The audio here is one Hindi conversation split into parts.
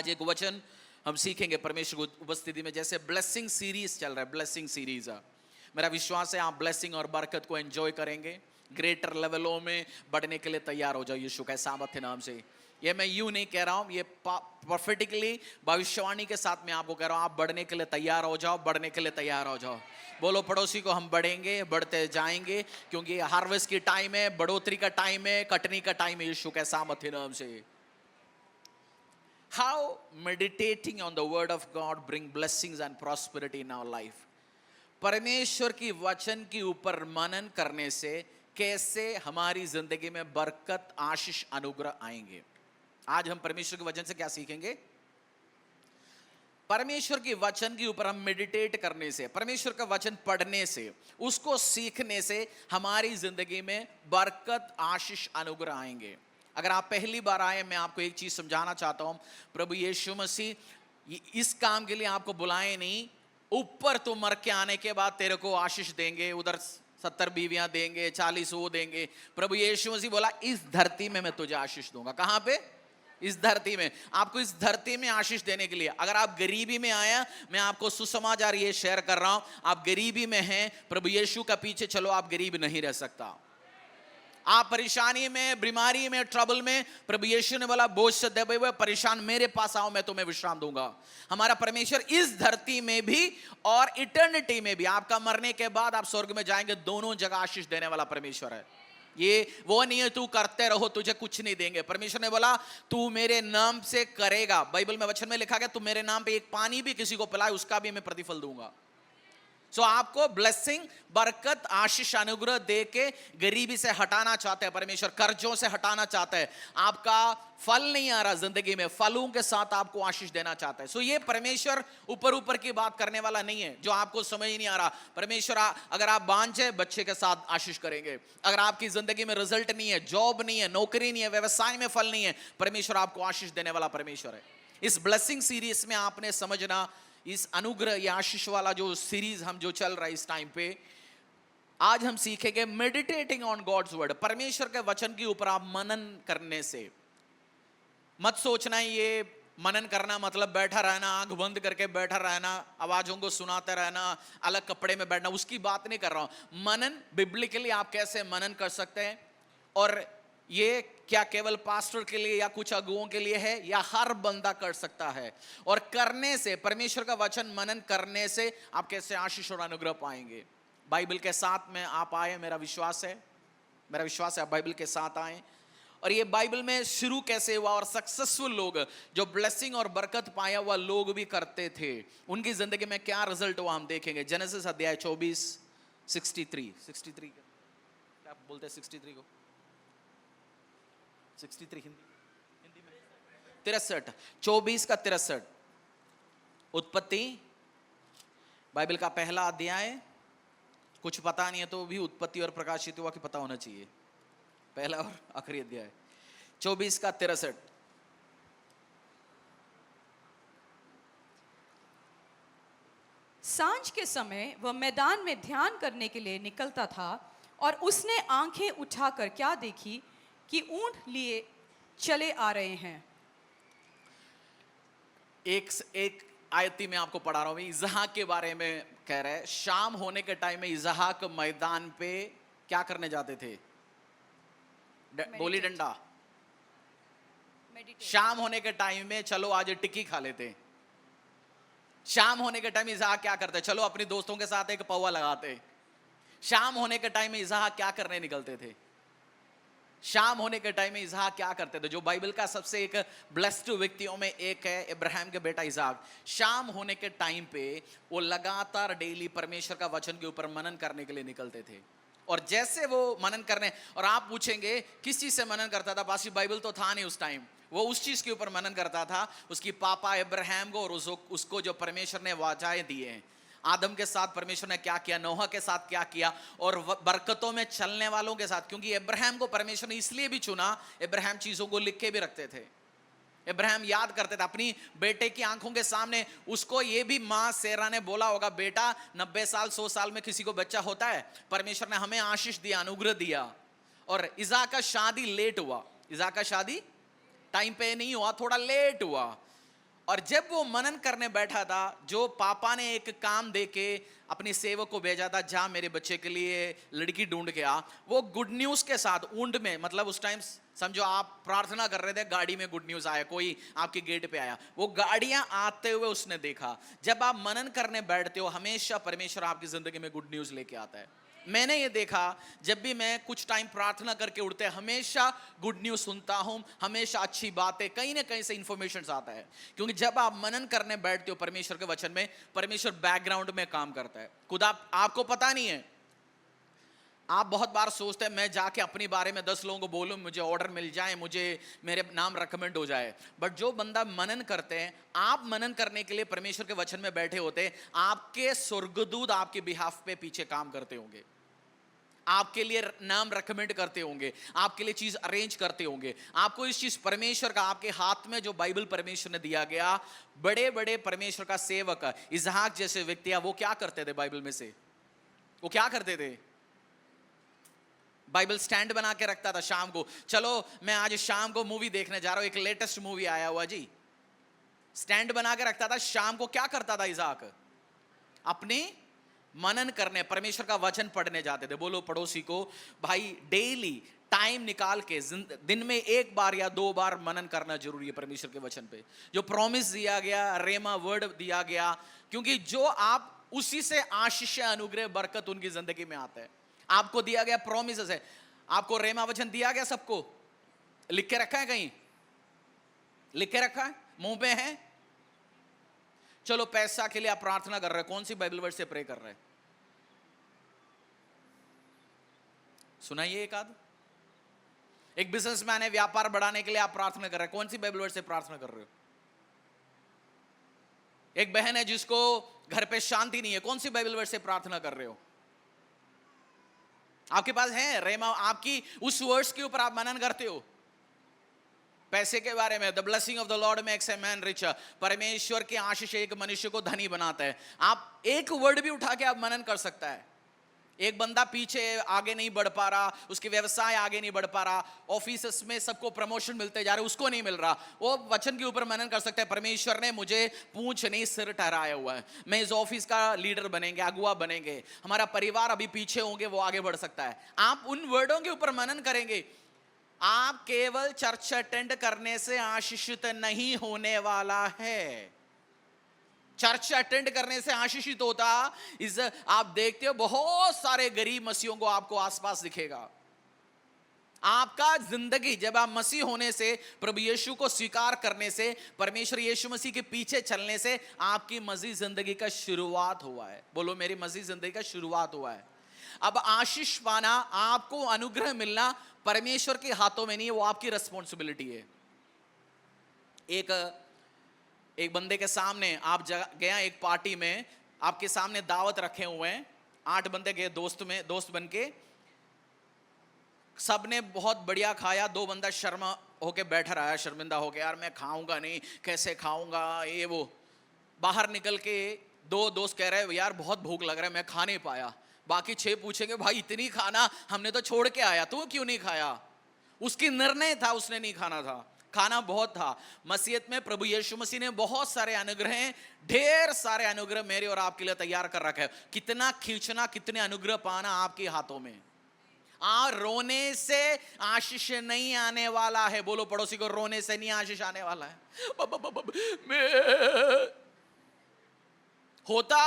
आज एक वचन हम सीखेंगे परमेश्वर की उपस्थिति में, जैसे ब्लेसिंग सीरीज चल रहा है, ब्लेसिंग सीरीज। मेरा विश्वास है आप ब्लेसिंग और बरकत को एंजॉय करेंगे, ग्रेटर लेवलों में बढ़ने के लिए तैयार हो जाओ यीशु के सामर्थ्य नाम से। ये मैं यूं नहीं कह रहा हूं, ये प्रोफेटिकली भविष्यवाणी के साथ मैं आपको कह रहा हूं, आप बढ़ने के लिए तैयार हो जाओ, बढ़ने के लिए तैयार हो जाओ। बोलो पड़ोसी को, हम बढ़ेंगे, बढ़ते जाएंगे, क्योंकि हार्वेस्ट की टाइम है, बढ़ोतरी का टाइम है, कटनी का टाइम है यीशु के सामर्थ्य नाम से। How meditating on the word of God bring blessings and prosperity in our life. परमेश्वर की वचन के ऊपर मनन करने से कैसे हमारी जिंदगी में बरकत, आशीष, अनुग्रह आएंगे। आज हम परमेश्वर के वचन से क्या सीखेंगे? परमेश्वर की वचन के ऊपर हम मेडिटेट करने से, परमेश्वर का वचन पढ़ने से, उसको सीखने से हमारी जिंदगी में बरकत, आशीष, अनुग्रह आएंगे। अगर आप पहली बार आए, मैं आपको एक चीज समझाना चाहता हूं, प्रभु यीशु मसीह इस काम के लिए आपको बुलाए नहीं, ऊपर तो मर के आने के बाद तेरे को आशीष देंगे, उधर 70 बीवियां देंगे, 40 वो देंगे। प्रभु यीशु मसीह बोला इस धरती में मैं तुझे आशीष दूंगा। कहां पे? इस धरती में। आपको इस धरती में आशीष देने के लिए, अगर आप गरीबी में आया, मैं आपको सुसमाचार ये शेयर कर रहा हूं, आप गरीबी में हैं, प्रभु यीशु का पीछे चलो, आप गरीब नहीं रह सकता। आप परेशानी में, बीमारी में, ट्रबल में, प्रभु यीशु ने बोला बोझ से दबे हुए परेशान मेरे पास आओ, मैं तुम्हें विश्राम दूंगा। हमारा परमेश्वर इस धरती में भी और इटर्निटी में भी, आपका मरने के बाद आप स्वर्ग में जाएंगे, दोनों जगह आशीष देने वाला परमेश्वर है। ये वो नहीं है तू करते रहो तुझे कुछ नहीं देंगे। परमेश्वर ने बोला तू मेरे नाम से करेगा, बाइबल में वचन में लिखा गया, तू मेरे नाम पे एक पानी भी किसी को पिलाए उसका भी मैं प्रतिफल दूंगा। सो आपको ब्लेसिंग, बरकत, आशीष, अनुग्रह दे के गरीबी से हटाना चाहते हैं परमेश्वर, कर्जों से हटाना चाहते हैं। आपका फल नहीं आ रहा जिंदगी में, फलों के साथ आपको आशीष देना चाहता है। सो ये परमेश्वर ऊपर ऊपर की बात करने वाला नहीं है जो आपको समझ नहीं आ रहा। परमेश्वर अगर आप बांझे बच्चे के साथ आशीष करेंगे, अगर आपकी जिंदगी में रिजल्ट नहीं है, जॉब नहीं है, नौकरी नहीं है, व्यवसाय में फल नहीं है, परमेश्वर आपको आशीष देने वाला परमेश्वर है। इस ब्लेसिंग सीरीज में आपने समझना, इस अनुग्रह या आशीष वाला जो सीरीज हम जो चल रहा है इस टाइम पे, आज हम सीखेंगे मेडिटेटिंग ऑन गॉड्स वर्ड। परमेश्वर के वचन के ऊपर आप मनन करने से, मत सोचना ये मनन करना मतलब बैठा रहना, आंख बंद करके बैठा रहना, आवाजों को सुनाते रहना, अलग कपड़े में बैठना, उसकी बात नहीं कर रहा हूं। मनन बिब्लिकली आप कैसे मनन कर सकते हैं, और ये क्या केवल पास्टर के लिए या कुछ अगुओं के लिए है, या हर बंदा कर सकता है। और करने से, परमेश्वर का वचन मनन करने से आप कैसे आशीष और अनुग्रह पाएंगे। बाइबल के साथ में आप आए, मेरा विश्वास है आप बाइबल के साथ आए। और ये बाइबल में शुरू कैसे हुआ, और सक्सेसफुल लोग जो ब्लेसिंग और बरकत पाया हुआ लोग भी करते थे, उनकी जिंदगी में क्या रिजल्ट हुआ हम देखेंगे। जेनेसिस अध्याय 24 63 क्या बोलते हैं 63 को? 63 हिंदी में 63, 24 का 63। उत्पत्ति बाइबल का पहला अध्याय, कुछ पता नहीं है तो भी उत्पत्ति और प्रकाशित हुआ कि पता होना चाहिए, पहला और आखिरी अध्याय, 24 का 63। सांझ के समय वह मैदान में ध्यान करने के लिए निकलता था, और उसने आंखें उठाकर क्या देखी कि ऊंट लिए चले आ रहे हैं। एक आयती में आपको पढ़ा रहा हूं, इज़हाक के बारे में कह रहा है। शाम होने के टाइम में इज़हाक मैदान पे क्या करने जाते थे? गोली डंडा। शाम होने के टाइम में चलो आज टिक्की खा लेते। शाम होने के टाइम इज़हाक क्या करते? चलो अपने दोस्तों के साथ एक पौवा लगाते। शाम होने के टाइम में इज़हाक क्या करने निकलते थे? शाम होने के टाइम में इज़हाक क्या करते थे? जो बाइबल का सबसे एक ब्लेस्ड व्यक्तियों में एक है, इब्राहिम के बेटा इज़हाक। शाम होने के टाइम पे वो लगातार डेली परमेश्वर का वचन के ऊपर मनन करने के लिए निकलते थे। और जैसे वो मनन करने, और आप पूछेंगे किस चीज से मनन करता था? पास बाइबल तो था नहीं उस टाइम। वो उस चीज के ऊपर मनन करता था, उसकी पापा इब्राहिम को, और उसको जो परमेश्वर ने वाचाएं दिए हैं। आदम के साथ परमेश्वर ने क्या किया, नोहा के साथ क्या किया, और बरकतों में चलने वालों के साथ। क्योंकि इब्राहिम को परमेश्वर ने इसलिए भी चुना, इब्राहिम चीजों को लिख के भी रखते थे, इब्राहिम याद करते थे अपनी बेटे की आंखों के सामने। उसको ये भी माँ सेरा ने बोला होगा, बेटा 90 साल 100 साल में किसी को बच्चा होता है? परमेश्वर ने हमें आशीष दिया, अनुग्रह दिया। और इज़हाक का शादी लेट हुआ, इज़हाक का शादी टाइम पे नहीं हुआ, थोड़ा लेट हुआ। और जब वो मनन करने बैठा था, जो पापा ने एक काम देके अपनी सेवक को भेजा था, जा मेरे बच्चे के लिए लड़की ढूंढ के आ, वो गुड न्यूज के साथ ऊंट में, मतलब उस टाइम समझो आप प्रार्थना कर रहे थे, गाड़ी में गुड न्यूज आया, कोई आपके गेट पे आया, वो गाड़ियां आते हुए उसने देखा। जब आप मनन करने बैठते हो, हमेशा परमेश्वर आपकी जिंदगी में गुड न्यूज लेके आता है। मैंने ये देखा, जब भी मैं कुछ टाइम प्रार्थना करके उठते, हमेशा गुड न्यूज सुनता हूं, हमेशा अच्छी बातें, कहीं ना कहीं से इंफॉर्मेशन आता है। क्योंकि जब आप मनन करने बैठते हो परमेश्वर के वचन में, परमेश्वर बैकग्राउंड में काम करता है। खुद आपको पता नहीं है। आप बहुत बार सोचते हैं मैं जाके अपने बारे में 10 लोगों को बोलूं, मुझे ऑर्डर मिल जाए, मुझे मेरे नाम रिकमेंड हो जाए। बट जो बंदा मनन करते हैं, आप मनन करने के लिए परमेश्वर के वचन में बैठे होते, आपके स्वर्गदूत आपके बिहाफ पे पीछे काम करते होंगे, आपके लिए नाम रेकमेंड करते होंगे, आपके लिए चीज अरेंज करते होंगे। आपको इस चीज परमेश्वर का, आपके हाथ में जो बाइबल परमेश्वर ने दिया गया, बड़े बड़े परमेश्वर का सेवक इसहाक जैसे व्यक्ति, वो क्या करते थे बाइबल में से? वो क्या करते थे? बाइबल स्टैंड बना के रखता था शाम को, चलो मैं आज शाम को मूवी देखने जा रहा हूं, एक लेटेस्ट मूवी आया हुआ जी, स्टैंड बना के रखता था। शाम को क्या करता था इसहाक? अपने मनन करने, परमेश्वर का वचन पढ़ने जाते थे। बोलो पड़ोसी को, भाई डेली टाइम निकाल के दिन में 1 बार या 2 बार मनन करना जरूरी है परमेश्वर के वचन पे, जो प्रॉमिस दिया गया, रेमा वर्ड दिया गया। क्योंकि जो आप, उसी से आशीष, अनुग्रह, बरकत उनकी जिंदगी में आता है। आपको दिया गया प्रॉमिस है, आपको रेमा वचन दिया गया, सबको लिख के रखा है, कहीं लिख के रखा है, मुंह पे है। चलो पैसा के लिए आप प्रार्थना कर रहे हैं, कौन सी बाइबल वर्ड से प्रे कर रहे हैं? सुनाइए एक आध। एक बिजनेसमैन है, व्यापार बढ़ाने के लिए आप प्रार्थना कर रहे हैं, कौन सी बाइबल वर्ड से प्रार्थना कर रहे हो? एक बहन है जिसको घर पे शांति नहीं है, कौन सी बाइबल वर्ड से प्रार्थना कर रहे हो? आपके पास है रेमा, आपकी उस वर्ड्स के ऊपर आप मनन करते हो। पैसे के बारे में, the blessing of the Lord makes a man rich, परमेश्वर की आशीष एक मनुष्य को धनी बनाता है। आप एक वर्ड भी उठा के आप मनन कर सकता है। एक बंदा पीछे आगे नहीं बढ़ पा रहा, उसके व्यवसाय आगे नहीं बढ़ पा रहा, ऑफिस में सबको प्रमोशन मिलते जा रहे, उसको नहीं मिल रहा, वो वचन के ऊपर मनन कर सकता है। परमेश्वर ने मुझे पूंछ नहीं सिर ठहराया हुआ है, मैं इस ऑफिस का लीडर बनेंगे, अगुआ बनेंगे, हमारा परिवार अभी पीछे होंगे, वो आगे बढ़ सकता है। आप उन वर्डों के ऊपर मनन करेंगे। आप केवल चर्च अटेंड करने से आशीषित नहीं होने वाला है। चर्च अटेंड करने से आशीषित होता, इस आप देखते हो बहुत सारे गरीब मसीहों को आपको आसपास दिखेगा। आपका जिंदगी, जब आप मसीह होने से, प्रभु यीशु को स्वीकार करने से, परमेश्वर यीशु मसीह के पीछे चलने से, आपकी मसीह जिंदगी का शुरुआत हुआ है। बोलो मेरी मसीह जिंदगी का शुरुआत हुआ है। अब आशीष पाना, आपको अनुग्रह मिलना परमेश्वर के हाथों में नहीं है, वो आपकी रिस्पॉन्सिबिलिटी है। एक बंदे के सामने आप गया, एक पार्टी में आपके सामने दावत रखे हुए हैं, 8 बंदे गए दोस्त बन के, सबने बहुत बढ़िया खाया, 2 बंदा शर्मा होके बैठा रहा है, शर्मिंदा होके, यार मैं खाऊंगा नहीं, कैसे खाऊंगा, ये वो। बाहर निकल के 2 दोस्त कह रहे हैं, यार बहुत भूख लग रहा है, मैं खा नहीं पाया। बाकी 6 पूछेंगे, भाई इतनी खाना, हमने तो छोड़ के आया, तू क्यों नहीं खाया? उसकी निर्णय था, उसने नहीं खाना था, खाना बहुत था। मसीहत में प्रभु यीशु मसीह ने बहुत सारे अनुग्रह, ढेर सारे अनुग्रह मेरे और आपके लिए तैयार कर रखा है। कितना खींचना, कितने अनुग्रह पाना आपके हाथों में। रोने से आशीष नहीं आने वाला है। बोलो पड़ोसी को, रोने से नहीं आशीष आने वाला है। होता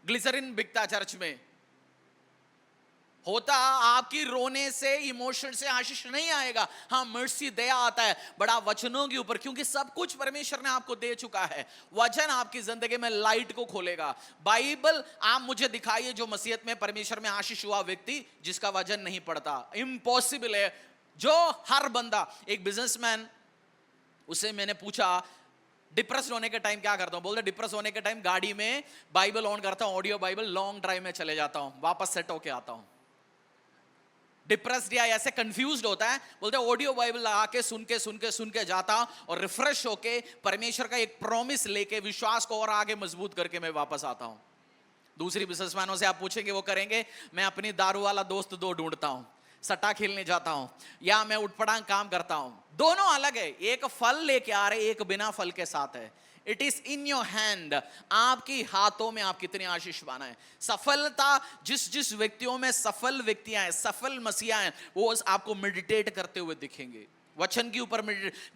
ग्लिसरीन बिकता चर्च में, होता आपकी रोने से, इमोशन से आशीष नहीं आएगा। हाँ, मर्सी, दया आता है बड़ा वचनों के ऊपर, क्योंकि सब कुछ परमेश्वर ने आपको दे चुका है। वचन आपकी जिंदगी में लाइट को खोलेगा। बाइबल आप मुझे दिखाइए जो मसीहत में, परमेश्वर में आशीष हुआ व्यक्ति जिसका वचन नहीं पढ़ता। इम्पॉसिबल है। जो हर बंदा, एक बिजनेसमैन, उसे मैंने पूछा डिप्रेस होने के टाइम क्या करता हूं? बोलते डिप्रेस होने के टाइम गाड़ी में बाइबल ऑन करता हूं, ऑडियो बाइबल, लॉन्ग ड्राइव में चले जाता हूं, वापस सेट होके आता हूं। डिप्रेस्ड या ऐसे कंफ्यूज्ड होता है, बोलते ऑडियो बाइबल लगा के सुन के जाता और रिफ्रेश होके परमेश्वर का एक प्रॉमिस लेके, विश्वास को और आगे मजबूत करके मैं वापस आता हूं। दूसरी बिजनेसमैनों से आप पूछेंगे, वो करेंगे, मैं अपनी दारू वाला दोस्त 2 ढूंढता हूं, सट्टा खेलने जाता हूं या मैं उठपटांग काम करता हूं, दोनों अलग है। एक फल लेके आ रहे, एक बिना फल के साथ है। It is in your hand, आपकी हाथों में आप कितने आशीषवान हैं। सफलता, जिस जिस व्यक्तियों में सफल व्यक्तियां हैं, सफल मसीहा हैं, वो आपको मेडिटेट करते हुए दिखेंगे, वचन के ऊपर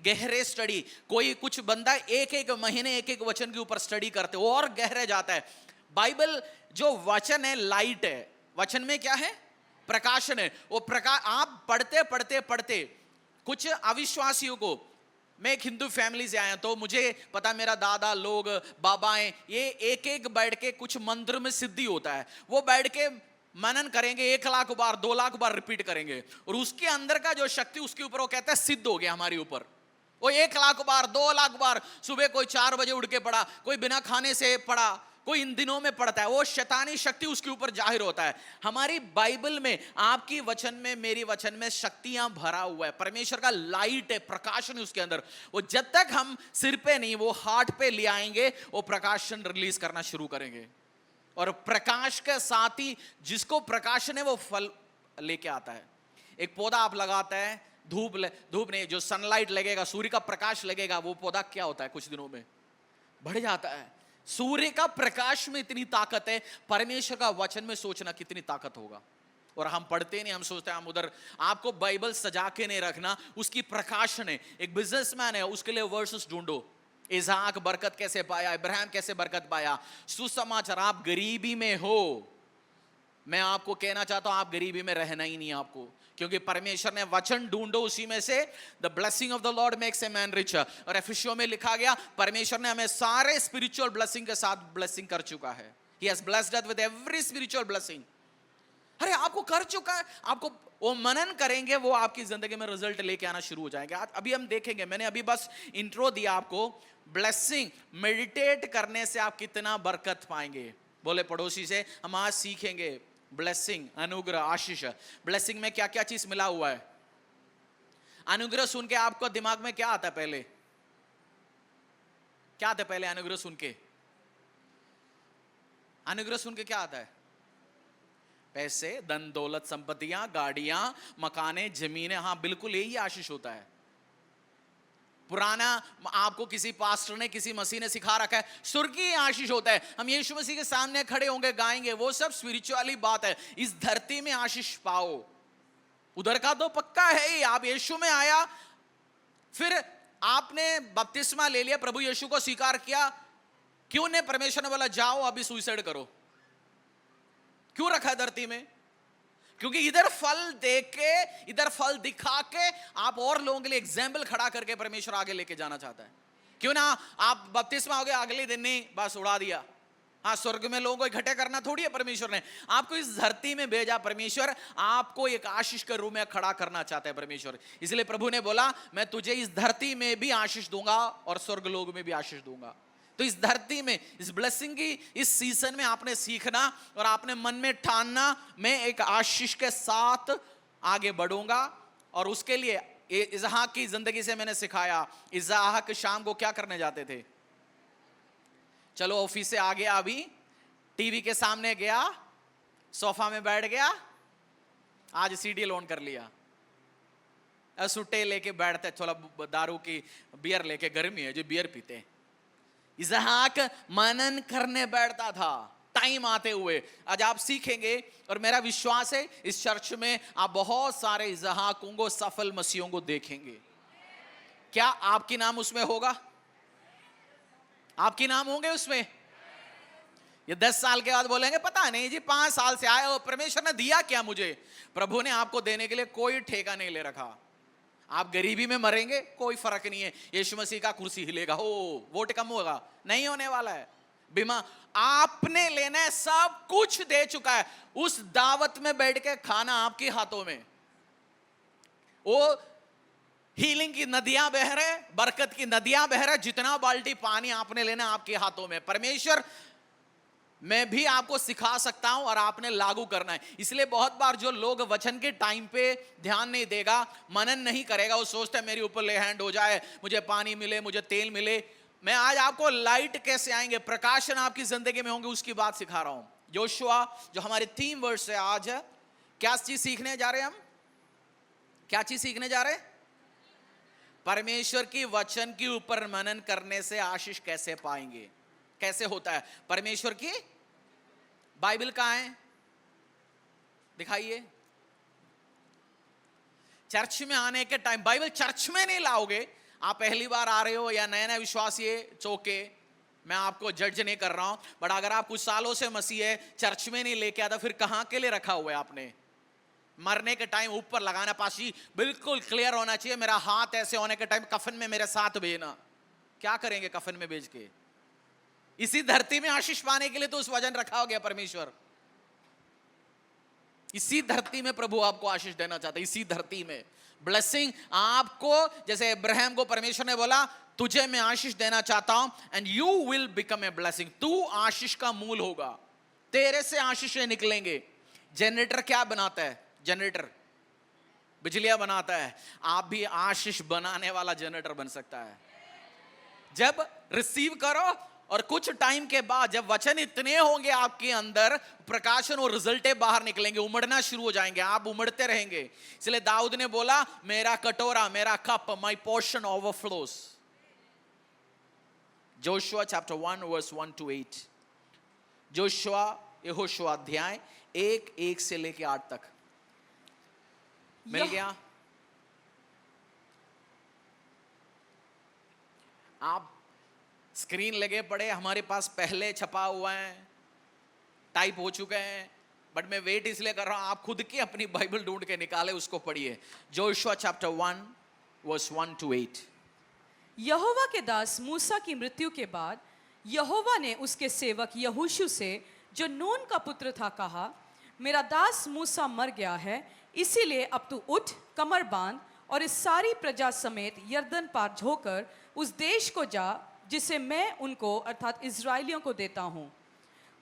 गहरे स्टडी। कोई कुछ बंदा एक एक महीने एक एक वचन के ऊपर स्टडी करते हो और गहरे जाता है। बाइबल जो वचन है लाइट है, वचन में क्या है, प्रकाशन है। वो प्रकाश आप पढ़ते पढ़ते पढ़ते, कुछ अविश्वासियों को, मैं एक हिंदू फैमिली से आया तो मुझे पता, मेरा दादा लोग बाबाएं ये एक एक बैठ के कुछ मंत्र में सिद्धि होता है, वो बैठ के मनन करेंगे, 1,00,000 बार 2,00,000 बार रिपीट करेंगे और उसके अंदर का जो शक्ति उसके ऊपर वो कहता है सिद्ध हो गया हमारे ऊपर। वो 1,00,000 बार 2,00,000 बार, सुबह कोई 4 बजे उठ के पढ़ा, कोई बिना खाने से पढ़ा, कोई इन दिनों में पढ़ता है, वो शैतानी शक्ति उसके ऊपर जाहिर होता है। हमारी बाइबल में, आपकी वचन में, मेरी वचन में शक्तियां भरा हुआ है, परमेश्वर का लाइट है, प्रकाशन है उसके अंदर। वो जब तक हम सिर पे नहीं, वो हार्ट पे ले आएंगे, वो प्रकाशन रिलीज करना शुरू करेंगे। और प्रकाश के साथ ही जिसको प्रकाशन है वो फल लेके आता है। एक पौधा आप लगाता है, धूप नहीं, जो सनलाइट लगेगा, सूर्य का प्रकाश लगेगा, वो पौधा क्या होता है, कुछ दिनों में बढ़ जाता है। सूर्य का प्रकाश में इतनी ताकत है, परमेश्वर का वचन में सोचना कितनी ताकत होगा। और हम पढ़ते नहीं, हम सोचते हैं हम उधर। आपको बाइबल सजा के नहीं रखना, उसकी प्रकाशन है। एक बिजनेसमैन है, उसके लिए वर्सेस ढूंढो। इसहाक बरकत कैसे पाया, इब्राहिम कैसे बरकत पाया। सुसमाचार, आप गरीबी में हो, मैं आपको कहना चाहता हूं आप गरीबी में रहना ही नहीं आपको, क्योंकि परमेश्वर ने वचन ढूंढो, उसी में से the blessing of the Lord makes a man rich. और एफिसियों में लिखा गया, परमेश्वर ने हमें सारे स्पिरिचुअल ब्लेसिंग के साथ ब्लेसिंग कर चुका है। He has blessed us with every spiritual blessing. अरे आपको कर चुका है, आपको वो मनन करेंगे, वो आपकी जिंदगी में रिजल्ट लेके आना शुरू हो जाएंगे। अभी हम देखेंगे, मैंने अभी बस इंट्रो दिया आपको। ब्लेसिंग, मेडिटेट करने से आप कितना बरकत पाएंगे। बोले पड़ोसी से, हम आज सीखेंगे ब्लेसिंग, अनुग्रह, आशीष। ब्लेसिंग में क्या क्या चीज मिला हुआ है। अनुग्रह सुन के आपको दिमाग में क्या आता है, पहले क्या आता है? पहले अनुग्रह सुन के, अनुग्रह सुन के क्या आता है? पैसे, धन दौलत, संपत्तियां, गाड़ियां, मकाने, जमीनें। हाँ बिल्कुल, यही आशीष होता है। पुराना आपको किसी पास्टर ने, किसी मसीह ने सिखा रखा है, स्वर्गीय आशीष होता है। हम यीशु मसीह के सामने खड़े होंगे, गाएंगे, वो सब स्पिरिचुअली बात है। इस धरती में आशीष पाओ, उधर का तो पक्का है ही। आप यीशु में आया, फिर आपने बपतिस्मा ले लिया, प्रभु यीशु को स्वीकार किया, क्यों ने परमेश्वर ने बोला जाओ अभी सुसाइड करो? क्यों रखा धरती में? क्योंकि इधर फल दे के, इधर फल दिखा के आप और लोगों के लिए एग्जाम्पल खड़ा करके परमेश्वर आगे लेके जाना चाहता है। क्यों ना आप बपतिस्मा हो गए, अगले दिन नहीं, बस उड़ा दिया। हाँ, स्वर्ग में लोगों को इकट्ठे करना थोड़ी है परमेश्वर ने, आपको इस धरती में भेजा। परमेश्वर आपको एक आशीष के रूप में खड़ा करना चाहता है परमेश्वर। इसलिए प्रभु ने बोला, मैं तुझे इस धरती में भी आशीष दूंगा और स्वर्ग लोग में भी आशीष दूंगा। तो इस धरती में, इस ब्लेसिंग की इस सीजन में आपने सीखना और आपने मन में ठानना, मैं एक आशीष के साथ आगे बढ़ूंगा। और उसके लिए इसहाक की जिंदगी से मैंने सिखाया। इसहाक शाम को क्या करने जाते थे? चलो ऑफिस से आ गया, अभी टीवी के सामने गया, सोफा में बैठ गया, आज सीडी ऑन कर लिया, सुट्टे लेके बैठते, थोड़ा दारू की बियर लेके, गर्मी है जो बियर पीते। इसहाक मनन करने बैठता था टाइम आते हुए। आज आप सीखेंगे और मेरा विश्वास है इस चर्च में आप बहुत सारे इसहाकों को, सफल मसीहों को देखेंगे। क्या आपकी नाम उसमें होगा? आपकी नाम होंगे उसमें? ये 10 साल के बाद बोलेंगे पता नहीं जी, 5 साल से आए हो, परमेश्वर ने दिया क्या मुझे? प्रभु ने आपको देने के लिए कोई ठेका नहीं ले रखा। आप गरीबी में मरेंगे, कोई फर्क नहीं है। यीशु मसीह का कुर्सी हिलेगा, हो वोट कम होगा, नहीं होने वाला है। बीमा आपने लेना है, सब कुछ दे चुका है। उस दावत में बैठ के खाना आपके हाथों में। वो हीलिंग की नदियां बह रहे, बरकत की नदियां बह रहे, जितना बाल्टी पानी आपने लेना आपके हाथों में। परमेश्वर, मैं भी आपको सिखा सकता हूं और आपने लागू करना है। इसलिए बहुत बार जो लोग वचन के टाइम पे ध्यान नहीं देगा, मनन नहीं करेगा, वो सोचता है मेरे ऊपर ले हैंड हो जाए, मुझे पानी मिले, मुझे तेल मिले। मैं आज आपको लाइट कैसे आएंगे, प्रकाशन आपकी जिंदगी में होंगे, उसकी बात सिखा रहा हूं। योशुआ जो हमारे थीम वर्स है आज, क्या चीज सीखने जा रहे हैं हम? क्या चीज सीखने जा रहे हैं? परमेश्वर की वचन के ऊपर मनन करने से आशीष कैसे पाएंगे? कैसे होता है? परमेश्वर की बाइबल कहां है? दिखाइए। चर्च में आने के टाइम बाइबल चर्च में नहीं लाओगे। आप पहली बार आ रहे हो या नया नया विश्वासी है, चौके, मैं आपको जज नहीं कर रहा हूं, बट अगर आप कुछ सालों से मसीह है, चर्च में नहीं लेके आता, फिर कहां के लिए रखा हुआ है आपने? मरने के टाइम ऊपर लगाना, पासी बिल्कुल क्लियर होना चाहिए, मेरा हाथ ऐसे होने के टाइम कफन में मेरे साथ भेजना। क्या करेंगे कफन में भेज के? इसी धरती में आशीष पाने के लिए तो उस वजन रखा हो गया परमेश्वर। इसी धरती में प्रभु आपको आशीष देना चाहता है। इसी धरती में ब्लेसिंग आपको, जैसे इब्राहिम को परमेश्वर ने बोला तुझे मैं आशीष देना चाहता हूं, and you will become a blessing. तू आशीष का मूल होगा, तेरे से आशीषें निकलेंगे। जनरेटर क्या बनाता है? जनरेटर बिजलियां बनाता है। आप भी आशीष बनाने वाला जनरेटर बन सकता है। जब रिसीव करो और कुछ टाइम के बाद जब वचन इतने होंगे आपके अंदर, प्रकाशन और रिजल्टें बाहर निकलेंगे, उमड़ना शुरू हो जाएंगे, आप उमड़ते रहेंगे। इसलिए दाऊद ने बोला मेरा कटोरा, मेरा cup, my portion overflows. Joshua chapter 1 verse 1 to 8। Joshua यहोशुआ अध्याय 1 से लेके 8 तक। मिल गया? आप स्क्रीन लगे पड़े, हमारे पास पहले छपा हुआ है, टाइप हो चुके हैं, बट मैं वेट इसलिए कर रहा हूं, आप खुद की अपनी बाइबल ढूंढ के निकाले, उसको पढ़िए। Joshua chapter 1 verse 1 to 8। यहोवा के दास मूसा की मृत्यु के बाद यहोवा ने उसके सेवक यहोशू से, जो नून का पुत्र था, कहा, मेरा दास मूसा मर गया है, इसीलिए अब तू उठ, कमर बांध और इस सारी प्रजा समेत यरदन पार होकर उस देश को जा जिसे मैं उनको अर्थात इजराइलियों को देता हूँ।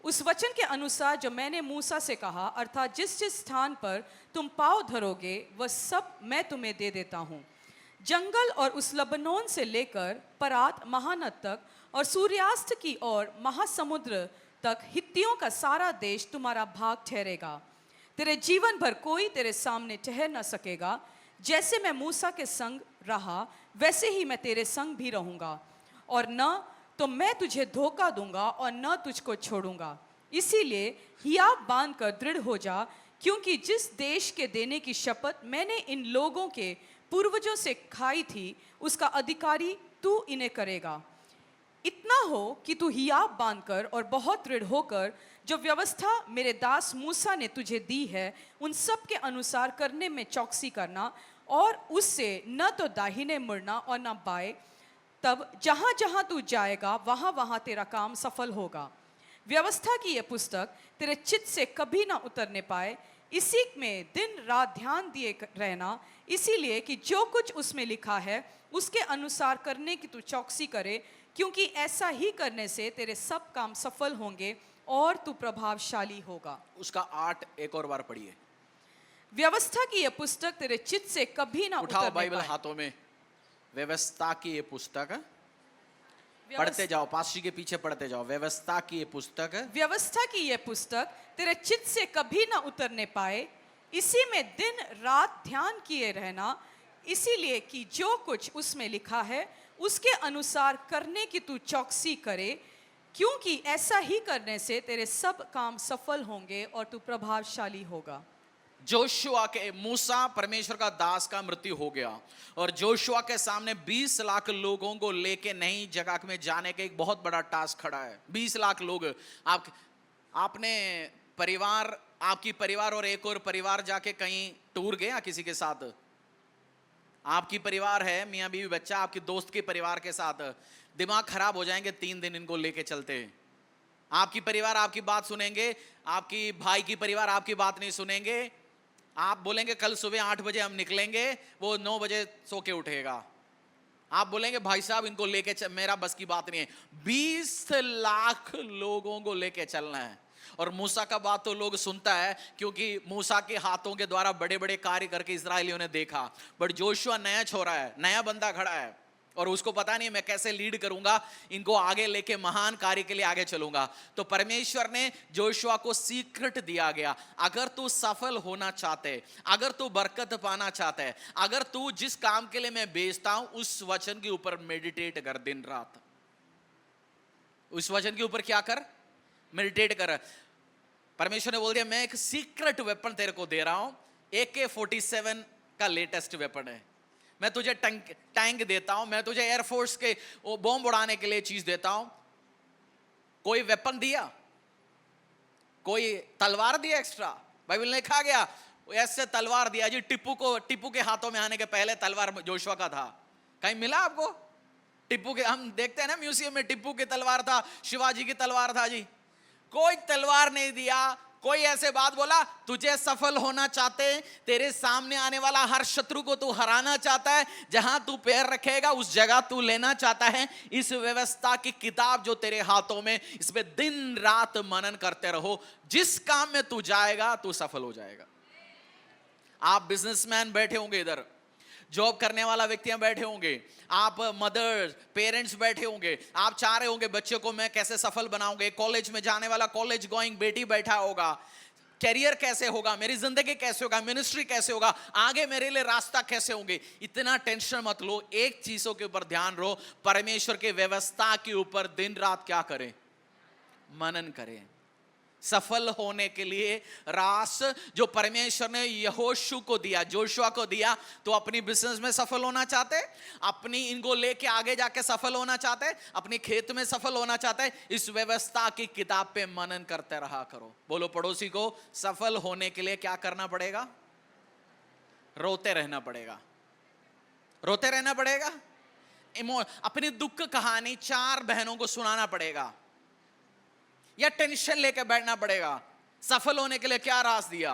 उस वचन के अनुसार जो मैंने मूसा से कहा, अर्थात जिस जिस स्थान पर तुम पाँव धरोगे वह सब मैं तुम्हें दे देता हूँ। जंगल और उस लबनोन से लेकर परात महानद तक और सूर्यास्त की ओर महासमुद्र तक हित्तियों का सारा देश तुम्हारा भाग ठहरेगा। तेरे जीवन भर कोई तेरे सामने ठहर न सकेगा। जैसे मैं मूसा के संग रहा वैसे ही मैं तेरे संग भी रहूंगा, और न तो मैं तुझे धोखा दूंगा और न तुझको छोड़ूंगा। इसीलिए हियाव बांध कर दृढ़ हो जा, क्योंकि जिस देश के देने की शपथ मैंने इन लोगों के पूर्वजों से खाई थी उसका अधिकारी तू इन्हें करेगा। इतना हो कि तू हियाव बांधकर और बहुत दृढ़ होकर जो व्यवस्था मेरे दास मूसा ने तुझे दी है उन सब के अनुसार करने में चौकसी करना, और उससे न तो दाहिने मुड़ना और न बाएं। तब जहाँ जहाँ तू जाएगा वहाँ वहाँ तेरा काम सफल होगा। व्यवस्था की यह पुस्तक तेरे चित्त से कभी ना उतरने पाए, इसी में दिन रात ध्यान दिए रहना, इसीलिए कि जो कुछ उसमें लिखा है उसके अनुसार करने की तू चौकसी करे, क्योंकि ऐसा ही करने से तेरे सब काम सफल होंगे और तू प्रभावशाली होगा। उसका 8 एक और बार पढ़िए। व्यवस्था की यह पुस्तक तेरे चित्त से कभी ना उठाओ उतरने बाइबल पाए। हाथों में। व्यवस्था की ये पुस्तक पढ़ते जाओ, पास्टर के पीछे पढ़ते जाओ। व्यवस्था की ये पुस्तक, व्यवस्था की यह पुस्तक तेरे चित्त से कभी ना उतरने पाए, इसी में दिन रात ध्यान किए रहना, इसीलिए कि जो कुछ उसमें लिखा है उसके अनुसार करने की तू चौकसी करे, क्योंकि ऐसा ही करने से तेरे सब काम सफल होंगे और तू प्रभावशाली होगा। जोशुआ के, मूसा परमेश्वर का दास का मृत्यु हो गया और जोशुआ के सामने 20 लाख लोगों को लेके नई जगह में जाने का एक बहुत बड़ा टास्क खड़ा है। 20 लाख लोग, आपने परिवार, आपकी परिवार और एक और परिवार जाके कहीं टूर गया किसी के साथ? आपकी परिवार है, मियाँ बीवी बच्चा, आपके दोस्त के परिवार के साथ, दिमाग खराब हो जाएंगे 3 दिन इनको लेके चलते। आपकी परिवार आपकी बात सुनेंगे, आपकी भाई की परिवार आपकी बात नहीं सुनेंगे। आप बोलेंगे कल सुबह 8 बजे हम निकलेंगे, वो 9 बजे सो के उठेगा। आप बोलेंगे भाई साहब इनको लेके मेरा बस की बात नहीं है। 20 लाख लोगों को लेके चलना है। और मूसा का बात तो लोग सुनता है, क्योंकि मूसा के हाथों के द्वारा बड़े बड़े कार्य करके इस्राएलियों ने देखा। बट जोशुआ नया छोरा है, नया बंदा खड़ा है, और उसको पता नहीं मैं कैसे लीड करूंगा, इनको आगे लेके महान कार्य के लिए आगे चलूंगा। तो परमेश्वर ने जोशुआ को सीक्रेट दिया गया, अगर तू सफल होना चाहते, अगर तू बरकत पाना चाहता है, अगर तू जिस काम के लिए मैं भेजता हूं उस वचन के ऊपर मेडिटेट कर दिन रात, उस वचन के ऊपर क्या कर, मेडिटेट कर। परमेश्वर ने बोल दिया मैं एक सीक्रेट वेपन तेरे को दे रहा हूं, AK-47 का लेटेस्ट वेपन है। मैं तुझे टैंक देता हूं, मैं तुझे एयरफोर्स के वो बॉम्ब उड़ाने के लिए चीज देता हूं। कोई वेपन दिया, कोई तलवार दिया एक्स्ट्रा? बाइबल में लिखा गया ऐसे तलवार दिया जी, टिप्पू के हाथों में आने के पहले तलवार जोशुआ का था। कहीं मिला आपको? टिप्पू के, हम देखते हैं ना म्यूजियम में, टिप्पू की तलवार था, शिवाजी की तलवार था जी। कोई तलवार नहीं दिया, कोई ऐसे बात बोला, तुझे सफल होना चाहते, तेरे सामने आने वाला हर शत्रु को तू हराना चाहता है, जहां तू पैर रखेगा उस जगह तू लेना चाहता है, इस व्यवस्था की किताब जो तेरे हाथों में, इसमें दिन रात मनन करते रहो, जिस काम में तू जाएगा तू सफल हो जाएगा। आप बिजनेसमैन बैठे होंगे इधर, जॉब करने वाला व्यक्तियां बैठे होंगे, आप मदर्स पेरेंट्स बैठे होंगे, आप चाह रहे होंगे बच्चों को मैं कैसे सफल बनाऊंगे, कॉलेज में जाने वाला कॉलेज गोइंग बेटी बैठा होगा, कैरियर कैसे होगा, मेरी जिंदगी कैसे होगा, मिनिस्ट्री कैसे होगा, आगे मेरे लिए रास्ता कैसे होंगे। इतना टेंशन मत लो, एक चीजों के ऊपर ध्यान रहो, परमेश्वर के व्यवस्था के ऊपर दिन रात क्या करें, मनन करें। सफल होने के लिए रास जो परमेश्वर ने यहोशू को दिया, जोशुआ को दिया, तो अपनी बिजनेस में सफल होना चाहते, अपनी इनको लेके आगे जाके सफल होना चाहते, अपनी खेत में सफल होना चाहते, इस व्यवस्था की किताब पे मनन करते रहा करो। बोलो पड़ोसी को, सफल होने के लिए क्या करना पड़ेगा? रोते रहना पड़ेगा, रोते रहना पड़ेगा। अपनी दुख कहानी 4 बहनों को सुनाना पड़ेगा, या टेंशन लेकर बैठना पड़ेगा। सफल होने के लिए क्या रास दिया?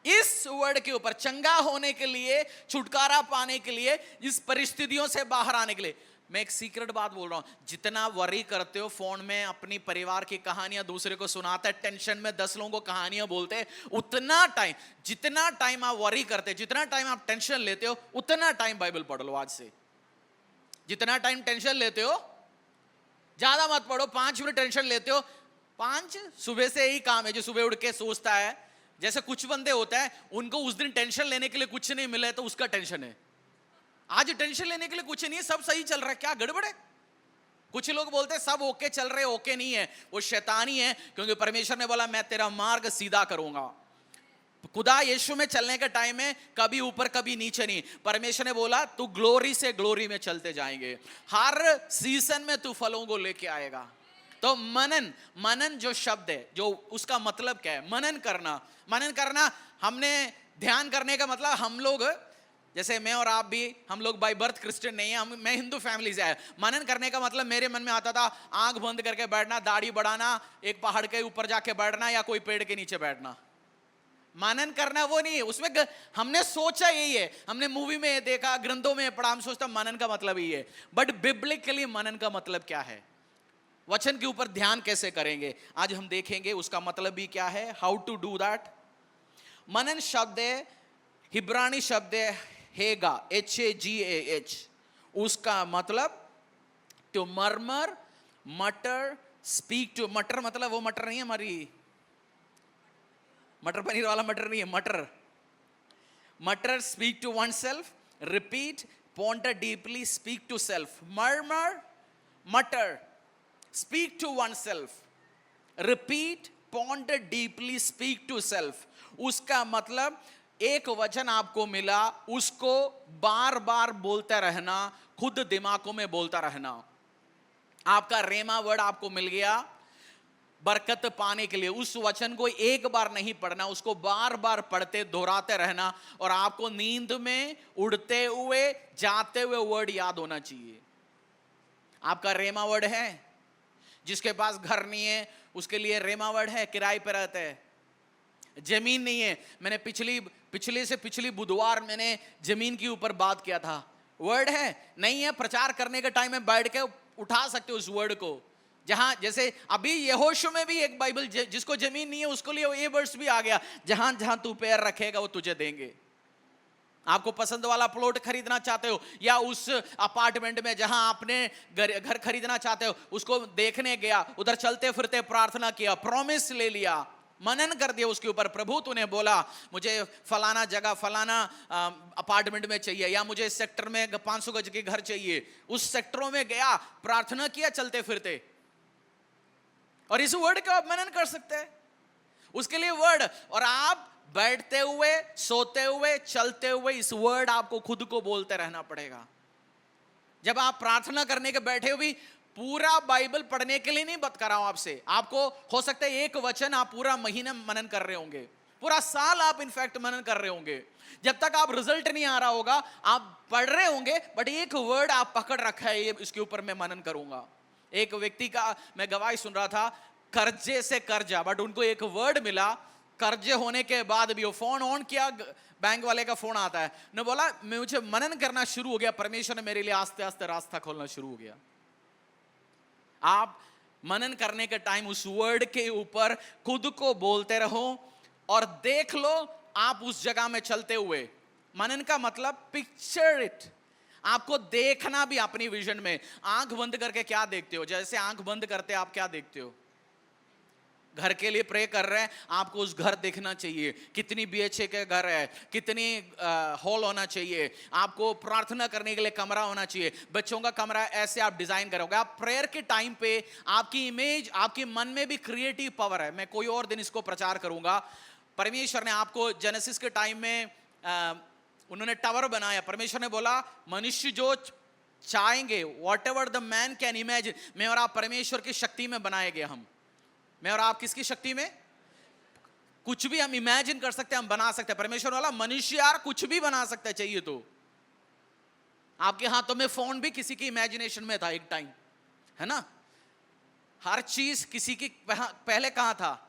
इस वर्ड के ऊपर, चंगा होने के लिए, छुटकारा पाने के लिए, इस परिस्थितियों से बाहर आने के लिए। मैं एक सीक्रेट बात बोल रहा हूं, जितना वरी करते हो फोन में अपनी परिवार की कहानियां दूसरे को सुनाते हैं, टेंशन में 10 लोगों को कहानियां बोलते हैं, उतना टाइम, जितना टाइम आप वरी करते, जितना टाइम आप टेंशन लेते हो, उतना टाइम बाइबल पढ़ लो आज से। जितना टाइम टेंशन लेते हो ज्यादा मत पढ़ो, 5 मिनट टेंशन लेते हो, 5 सुबह से यही काम है, जो सुबह उठ के सोचता है। जैसे कुछ बंदे होता है उनको उस दिन टेंशन लेने के लिए कुछ नहीं मिला है तो उसका टेंशन है, आज टेंशन लेने के लिए कुछ नहीं है, सब सही चल रहा है, क्या गड़बड़ है? कुछ लोग बोलते हैं सब ओके चल रहे, ओके नहीं है, वो शैतानी है, क्योंकि परमेश्वर ने बोला मैं तेरा मार्ग सीधा करूंगा। खुदा यीशु में चलने का टाइम है, कभी ऊपर कभी नीचे नहीं। परमेश्वर ने बोला तू ग्लोरी से ग्लोरी में चलते जाएंगे, हर सीजन में तू फलों को लेके आएगा। तो मनन, मनन जो शब्द है, जो उसका मतलब क्या है? मनन करना। मनन करना, हमने ध्यान करने का मतलब, हम लोग जैसे मैं और आप भी, हम लोग बाय बर्थ क्रिश्चियन नहीं है, मैं हिंदू फैमिली से आया। मनन करने का मतलब मेरे मन में आता था आंख बंद करके बैठना, दाढ़ी बढ़ाना, एक पहाड़ के ऊपर जाके बैठना या कोई पेड़ के नीचे बैठना। मनन करना वो नहीं है, उसमें हमने सोचा यही है, हमने मूवी में देखा, ग्रंथों में पढ़ा, हम सोचता मनन का मतलब यही है। बट बिब्लिकली मनन का मतलब क्या है? वचन के ऊपर ध्यान कैसे करेंगे, आज हम देखेंगे उसका मतलब भी क्या है, हाउ टू डू दैट। मनन शब्द है, हिब्रानी शब्द है हेगा, HAGAH, उसका मतलब to murmur, mutter, speak to. मटर मतलब वो मटर नहीं है हमारी मटर पनीर वाला मटर नहीं है, mutter, mutter, speak to oneself, repeat, ponder deeply, speak to self. Murmur, mutter, speak to oneself, repeat, ponder deeply, speak to self. उसका मतलब एक वचन आपको मिला, उसको बार बार बोलते रहना, खुद दिमागों में बोलता रहना। आपका रेमा वर्ड आपको मिल गया बरकत पाने के लिए, उस वचन को एक बार नहीं पढ़ना, उसको बार बार पढ़ते दोहराते रहना, और आपको नींद में उड़ते हुए जाते हुए वर्ड याद होना चाहिए। आपका रेमा वर्ड है, जिसके पास घर नहीं है उसके लिए रेमा वर्ड है, किराए पे रहते हैं, जमीन नहीं है, मैंने पिछले से पिछली बुधवार मैंने जमीन के ऊपर बात किया था, वर्ड है, नहीं है, प्रचार करने के टाइम में बैठ के उठा सकते हो उस वर्ड को। जहां जैसे अभी यहोशू में भी एक बाइबल, जिसको जमीन नहीं है उसको लिए ये वर्ड्स भी आ गया, जहां जहां तू पैर रखेगा वो तुझे देंगे। आपको पसंद वाला प्लॉट खरीदना चाहते हो, या उस अपार्टमेंट में जहां आपने घर खरीदना चाहते हो उसको देखने गया, उधर चलते फिरते प्रार्थना किया, प्रॉमिस ले लिया, मनन कर दिया उसके ऊपर, प्रभु तूने बोला मुझे फलाना जगह फलाना अपार्टमेंट में चाहिए, या मुझे इस सेक्टर में 500 गज के घर चाहिए, उस सेक्टरों में गया, प्रार्थना किया चलते फिरते, और इस वर्ड का आप मनन कर सकते हैं, उसके लिए वर्ड, और आप बैठते हुए, सोते हुए, चलते हुए इस वर्ड आपको खुद को बोलते रहना पड़ेगा। जब आप प्रार्थना करने के बैठे हो भी पूरा बाइबल पढ़ने के लिए नहीं बात कर रहा हूं आपसे, आपको हो सकता है एक वचन आप पूरा महीना मनन कर रहे होंगे, पूरा साल आप इनफैक्ट मनन कर रहे होंगे, जब तक आप रिजल्ट नहीं आ रहा होगा आप पढ़ रहे होंगे, बट एक वर्ड आप पकड़ रखा है, ये इसके ऊपर मैं मनन करूंगा। एक व्यक्ति का मैं गवाही सुन रहा था, कर्जे से कर्जा, बट उनको एक वर्ड मिला, कर्जे होने के बाद भी वो फोन ऑन किया, बैंक वाले का फोन आता है, ने बोला मुझे मनन करना शुरू हो गया, परमेश्वर ने मेरे लिए आस्ते आस्ते रास्ता खोलना शुरू हो गया। आप मनन करने के टाइम उस वर्ड के ऊपर खुद को बोलते रहो और देख लो आप उस जगह में चलते हुए। मनन का मतलब पिक्चर इट, आपको देखना भी अपनी विजन में। आंख बंद करके क्या देखते हो? जैसे आंख बंद करते आप क्या देखते हो? घर के लिए प्रे कर रहे हैं, आपको उस घर देखना चाहिए, कितनी बीएचए के घर है, कितनी हॉल होना चाहिए, आपको प्रार्थना करने के लिए कमरा होना चाहिए, बच्चों का कमरा, ऐसे आप डिजाइन करोगे। आप प्रेयर के टाइम पे आपकी इमेज, आपके मन में भी क्रिएटिव पावर है। मैं कोई और दिन इसको प्रचार करूंगा। परमेश्वर ने आपको जेनेसिस के टाइम में उन्होंने टावर बनाया, परमेश्वर ने बोला मनुष्य जो चाहेंगे, what ever the man can imagine, मैं और आप परमेश्वर की शक्ति में बनाए गए। हम, मैं और आप किसकी शक्ति में? कुछ भी हम इमेजिन कर सकते हैं, हम बना सकते हैं। परमेश्वर वाला मनुष्य यार कुछ भी बना सकता है, चाहिए तो। आपके हाथों में फोन भी किसी की इमेजिनेशन में था एक टाइम, है ना? हर चीज किसी की पहले कहां था?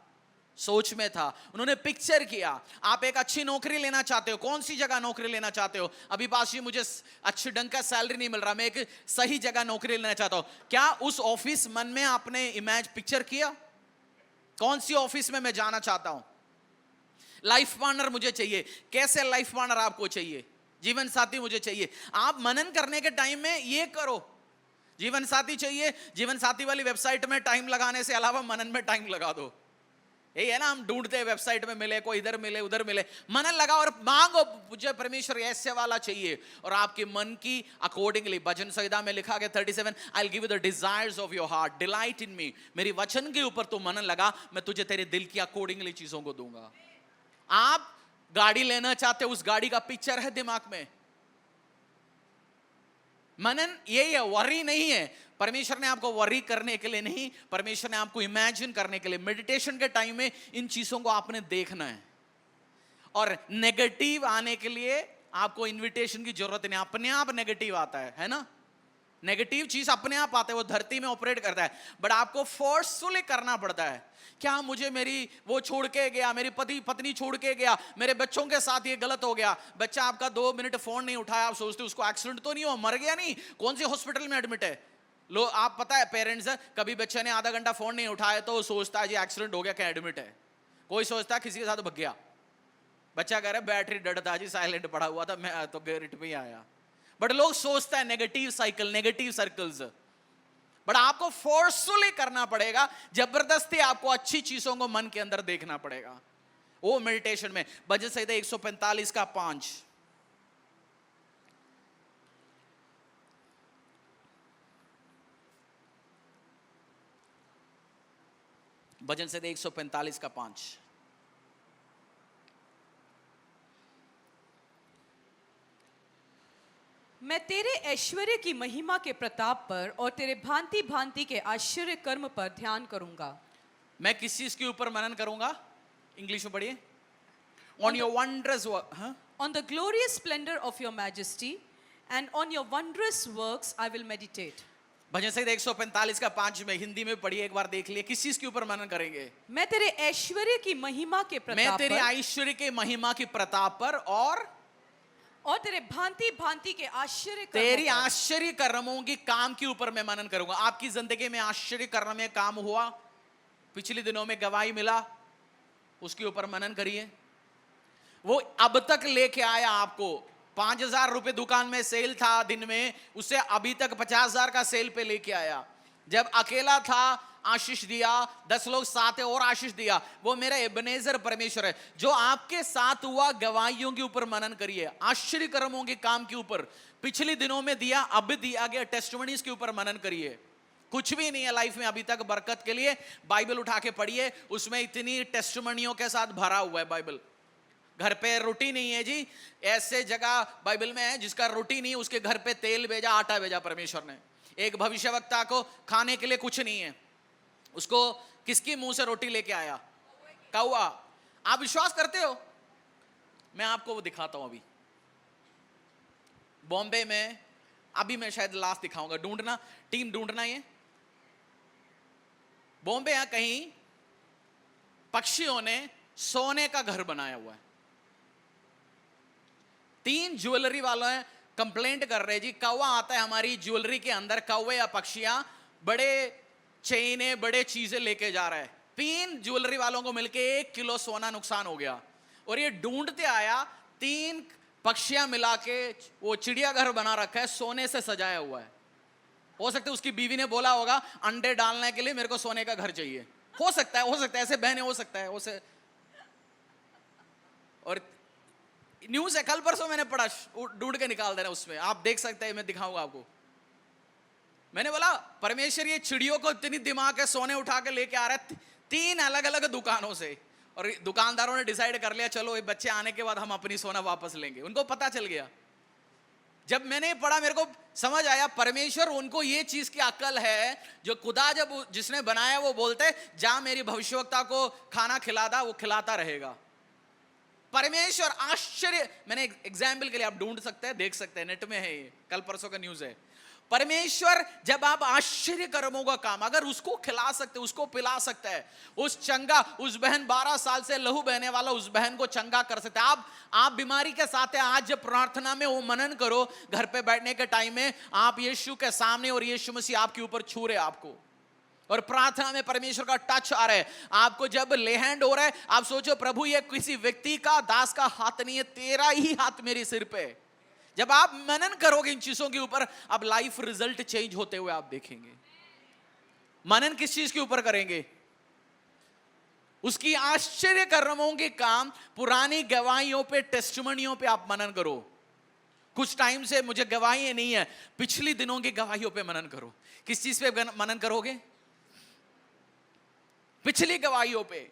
सोच में था। उन्होंने पिक्चर किया। आप एक अच्छी नौकरी लेना चाहते हो, कौन सी जगह नौकरी लेना चाहते हो? अभी पास मुझे अच्छे ढंग का सैलरी नहीं मिल रहा, मैं एक सही जगह नौकरी लेना चाहता हूं। क्या उस ऑफिस मन में आपने इमेज पिक्चर किया? कौन सी ऑफिस में मैं जाना चाहता हूं? लाइफ पार्टनर मुझे चाहिए, कैसे लाइफ पार्टनर आपको चाहिए? जीवन साथी मुझे चाहिए। आप मनन करने के टाइम में ये करो, जीवन साथी चाहिए, जीवन साथी वाली वेबसाइट में टाइम लगाने से अलावा मनन में टाइम लगा दो। यही है ना, हम ढूंढते हैं वेबसाइट में मिले, कोई इधर मिले उधर मिले। मनन लगाओ और मांगो, मुझे परमेश्वर ऐसे वाला चाहिए, और आपके मन की अकॉर्डिंगली। भजन संहिता में लिखा गया 37, I will give you the desires of your heart, delight in me. मेरी वचन के ऊपर तू मनन लगा, मैं तुझे तेरे दिल की अकॉर्डिंगली चीजों को दूंगा। आप गाड़ी लेना चाहते हो, उस गाड़ी का पिक्चर है दिमाग में। मनन यही है, वरी नहीं है। परमेश्वर ने आपको वरी करने के लिए नहीं, परमेश्वर ने आपको इमेजिन करने के लिए। मेडिटेशन के टाइम में इन चीजों को आपने देखना है, और नेगेटिव आने के लिए आपको इनविटेशन की जरूरत नहीं, अपने आप नेगेटिव आता है ना? नेगेटिव चीज अपने आप आता है, वो धरती में ऑपरेट करता है, बट आपको फोर्सफुली करना पड़ता है। क्या मुझे मेरी वो छोड़ के गया, मेरी पत्नी छोड़ के गया, मेरे बच्चों के साथ ये गलत हो गया। बच्चा आपका 2 मिनट फोन नहीं उठाया, आप सोचते उसको एक्सीडेंट तो नहीं हुआ, मर गया नहीं, कौन सी हॉस्पिटल में एडमिट है? लो, आप पता है पेरेंट्स, कभी बच्चे ने आधा घंटा फोन नहीं उठाया तो सोचता है जी एक्सीडेंट हो गया, क्या एडमिट है। कोई सोचता है किसी के साथ भग गया। बच्चा कह रहा है बैटरी डेड था जी, साइलेंट पड़ा हुआ था, मैं तो गेट पे ही आया। बट लोग सोचता है negative cycle, negative circles. But आपको फोर्सफुली करना पड़ेगा, जबरदस्ती आपको अच्छी चीजों को मन के अंदर देखना पड़ेगा। वो मेडिटेशन में। भजन संहिता 145 का 5, भजन संहिता 145 का 5। मैं तेरे ऐश्वर्य की महिमा के प्रताप पर और तेरे भांति भांति के आश्चर्य कर्म पर ध्यान करूंगा। मैं किस चीज के ऊपर मनन करूंगा? इंग्लिश में पढ़िए। On your wondrous on the glorious splendour of your majesty and on your wondrous works I will meditate. भजन संहिता 145 का 5 में हिंदी में पढ़िए, एक बार देख लिए। किस चीज के ऊपर मनन करेंगे? मैं तेरे ऐश्वर्य की महिमा के प्रताप मैं तेरे ऐश्वर्य के महिमा की प्रताप पर और तेरे भांति भांति के आश्चर्य तेरी आश्चर्य कर्मों की काम के ऊपर मैं मनन करूंगा। आपकी जिंदगी में आश्चर्य कर्म में काम हुआ, पिछले दिनों में गवाही मिला, उसके ऊपर मनन करिए। वो अब तक लेके आया आपको, 5,000 रुपए दुकान में सेल था दिन में, उसे अभी तक 50,000 का सेल पे लेके आया। जब अकेला था आशीष दिया, 10 लोग साथ है और आशीष दिया। वो मेरा एबनेजर परमेश्वर है। जो आपके साथ हुआ गवाहियों के ऊपर मनन करिए, आश्चर्य कर्मों के काम के ऊपर, पिछले दिनों में दिया अब दिया गया टेस्टिमनीज के ऊपर मनन करिए। कुछ भी नहीं है लाइफ में अभी तक बरकत के लिए, बाइबल उठा के पढ़िए, उसमें इतनी टेस्टिमनियों के साथ भरा हुआ है बाइबल। घर पे रोटी नहीं है जी, ऐसे जगह बाइबल में है जिसका रोटी नहीं, उसके घर पे तेल भेजा, आटा भेजा परमेश्वर ने। एक भविष्यवक्ता को खाने के लिए कुछ नहीं है, उसको किसकी मुंह से रोटी लेके आया? कौवा। आप विश्वास करते हो? मैं आपको वो दिखाता हूं। अभी बॉम्बे में, अभी मैं शायद लास्ट दिखाऊंगा, ढूंढना टीम, ढूंढना। ये बॉम्बे यहां कहीं पक्षियों ने सोने का घर बनाया हुआ है। 3 ज्वेलरी वाले कंप्लेंट कर रहे जी, कौवा आता है हमारी ज्वेलरी के अंदर, कौवे या पक्षियां बड़े चेने बड़े चीजें लेके जा रहा है। 3 ज्वेलरी वालों को मिलके 1 किलो सोना नुकसान हो गया। और ये ढूंढते आया, 3 पक्षियां मिला के वो चिड़ियाघर बना रखा है, सोने से सजाया हुआ है। हो सकता है उसकी बीवी ने बोला होगा अंडे डालने के लिए मेरे को सोने का घर चाहिए। हो सकता है ऐसे बहने, हो सकता है उसे। और न्यूज है, कल परसों मैंने पढ़ा, ढूंढ के निकाल देना, उसमें आप देख सकते हैं, मैं दिखाऊंगा आपको। मैंने बोला परमेश्वर ये चिड़ियों को इतनी दिमाग है, सोने उठा के लेके आ रहा है 3 अलग अलग दुकानों से। और दुकानदारों ने डिसाइड कर लिया चलो ये बच्चे आने के बाद हम अपनी सोना वापस लेंगे। उनको पता चल गया। जब मैंने पढ़ा मेरे को समझ आया, परमेश्वर उनको ये चीज की अक्ल है, जो खुदा जब जिसने बनाया वो बोलते जा मेरी भविष्यवक्ता को खाना खिलाता, वो खिलाता रहेगा। परमेश्वर आश्चर्य, मैंने एग्जाम्पल के लिए आप ढूंढ सकते हैं, देख सकते हैं, नेट में है, ये कल परसों का न्यूज है। परमेश्वर जब आप आश्चर्य कर्मों का काम अगर उसको खिला सकते, उसको पिला सकते हैं, उस चंगा, उस बहन 12 साल से लहू बहने वाला उस बहन को चंगा कर सकते हैं। आप बीमारी के साथ है, आज जब प्रार्थना में वो मनन करो, घर पे बैठने के टाइम में आप यीशु के सामने, और यीशु मसीह आपके ऊपर छू रहे आपको, और प्रार्थना में परमेश्वर का टच आ रहा है आपको। जब ले हैंड हो रहा है, आप सोचो प्रभु ये किसी व्यक्ति का, दास का हाथ नहीं है, तेरा ही हाथ मेरे सिर पे। जब आप मनन करोगे इन चीजों के ऊपर, अब लाइफ रिजल्ट चेंज होते हुए आप देखेंगे। मनन किस चीज के ऊपर करेंगे? उसकी आश्चर्य कर्मों के काम, पुरानी गवाहियों पे, टेस्टिमनियों पे आप मनन करो। कुछ टाइम से मुझे गवाही नहीं है, पिछली दिनों की गवाहियों पे मनन करो। किस चीज पे मनन करोगे? पिछली गवाहियों पे।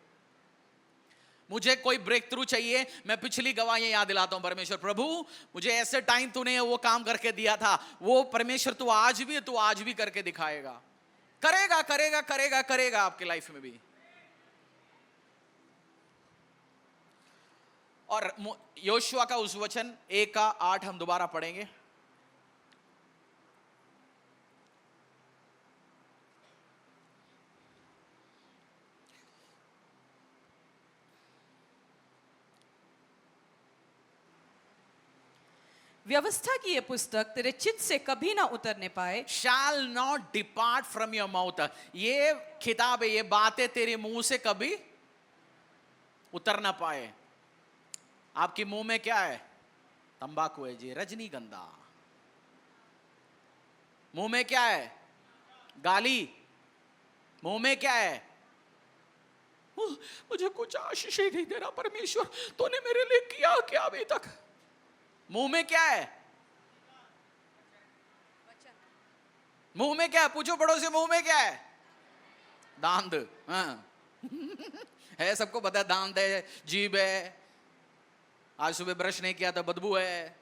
मुझे कोई ब्रेक थ्रू चाहिए, मैं पिछली गवाहियां याद दिलाता हूं परमेश्वर, प्रभु मुझे ऐसे टाइम तूने वो काम करके दिया था, वो परमेश्वर तू आज भी करके दिखाएगा, करेगा करेगा करेगा करेगा आपकी लाइफ में भी। और योशुआ का उस वचन 1:8 हम दोबारा पढ़ेंगे। व्यवस्था की ये पुस्तक तेरे चित्त से कभी ना उतरने पाए। Shall not depart from your mouth. ये किताब है, ये बातें तेरे मुंह से कभी उतर ना पाए। आपके मुंह में क्या है? तंबाकू है जी, रजनीगंधा। मुंह में क्या है? गाली। मुंह में क्या है? मुझे कुछ आशीष ही नहीं दे रहा परमेश्वर, तूने मेरे लिए किया क्या अभी तक? मुंह में क्या है? मुंह में क्या है? पूछो पड़ोसी, मुंह में क्या है? दांत। हाँ है, सबको पता है, दांत है, जीभ है, आज सुबह ब्रश नहीं किया था बदबू है।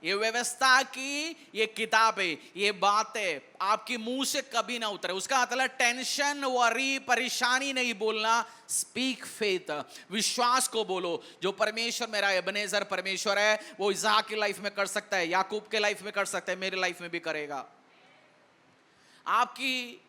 ये व्यवस्था की ये किताब है, ये बातें आपके मुंह से कभी ना उतरे। उसका मतलब टेंशन, वरी, परेशानी नहीं बोलना। स्पीक फेथ, विश्वास को बोलो। जो परमेश्वर मेरा एबनेजर परमेश्वर है, वो इसहाक की लाइफ में कर सकता है, याकूब के लाइफ में कर सकता है, मेरी लाइफ में भी करेगा। आपकी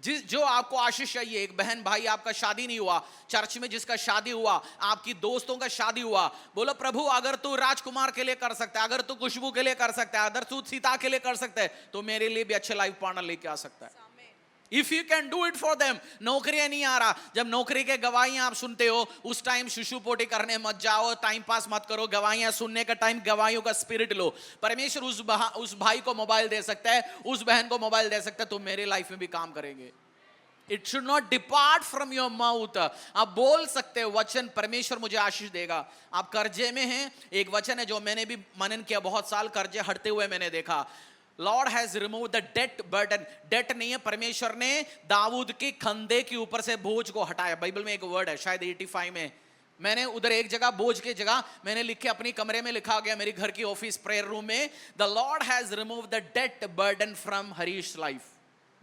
जो आपको आशीष चाहिए, एक बहन भाई आपका शादी नहीं हुआ, चर्च में जिसका शादी हुआ, आपकी दोस्तों का शादी हुआ, बोलो प्रभु अगर तू राजकुमार के लिए कर सकता है, अगर तू खुशबू के लिए कर सकता है, अगर तू सीता के लिए कर सकता है, तो मेरे लिए भी अच्छे लाइफ पार्टनर लेके आ सकता है। If you can do it for them. नौकरियां नहीं आ रहा, जब नौकरी के गवाहियां आप सुनते हो उस टाइम शिशुपोटी करने मत जाओ, टाइम पास मत करो। गवाहियां सुनने का टाइम गवाहियों का स्पिरिट लो। परमेश्वर उस भाई को मोबाइल दे सकता है, उस बहन को मोबाइल दे सकता है, तो मेरे लाइफ में भी काम करेंगे। It should not depart from your mouth. आप बोल सकते हो वचन, परमेश्वर मुझे आशीष देगा। आप कर्जे में हैं, एक वचन है जो मैंने भी मनन किया, बहुत साल कर्जे हटते हुए मैंने देखा। Lord has remove the debt burden. Debt नहीं है, परमेश्वर ने दाऊद के कंधे के ऊपर से बोझ को हटाया। बाइबल में एक वर्ड है, शायद 85 में मैंने उधर एक जगह बोझ की जगह मैंने लिख के अपनी कमरे में लिखा गया, मेरी घर की ऑफिस प्रेयर रूम में, the Lord has remove the debt burden from Harish life.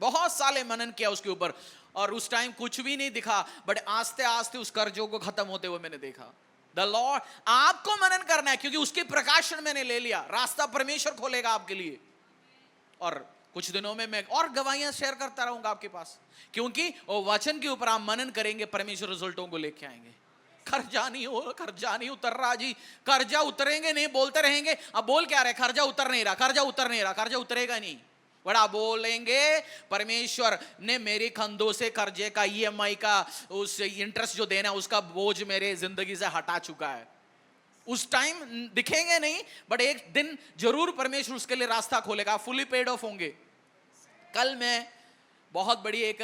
बहुत साले मनन किया उसके ऊपर, और उस टाइम कुछ भी नहीं दिखा, बट आस्ते आस्ते उस कर्जों को खत्म होते हुए मैंने देखा। द लॉर्ड, आपको मनन करना है क्योंकि उसके प्रकाशन मैंने ले लिया, रास्ता परमेश्वर खोलेगा आपके लिए। और कुछ दिनों में मैं और गवाहियां शेयर करता रहूंगा आपके पास, क्योंकि वो वचन के ऊपर आप मनन करेंगे, परमेश्वर रिजल्टों को लेके आएंगे। कर्जा नहीं उतर रहा जी, कर्जा उतरेंगे नहीं, बोलते रहेंगे। अब बोल क्या रहे, कर्जा उतर नहीं रहा, कर्जा उतर नहीं रहा, कर्जा उतरेगा नहीं। बड़ा बोलेंगे परमेश्वर ने मेरी कंधों से कर्जे का ईएमआई का उस इंटरेस्ट जो देना उसका बोझ मेरे जिंदगी से हटा चुका है। उस टाइम दिखेंगे नहीं, बट एक दिन जरूर परमेश्वर उसके लिए रास्ता खोलेगा, फुली पेड ऑफ होंगे। कल मैं बहुत बड़ी एक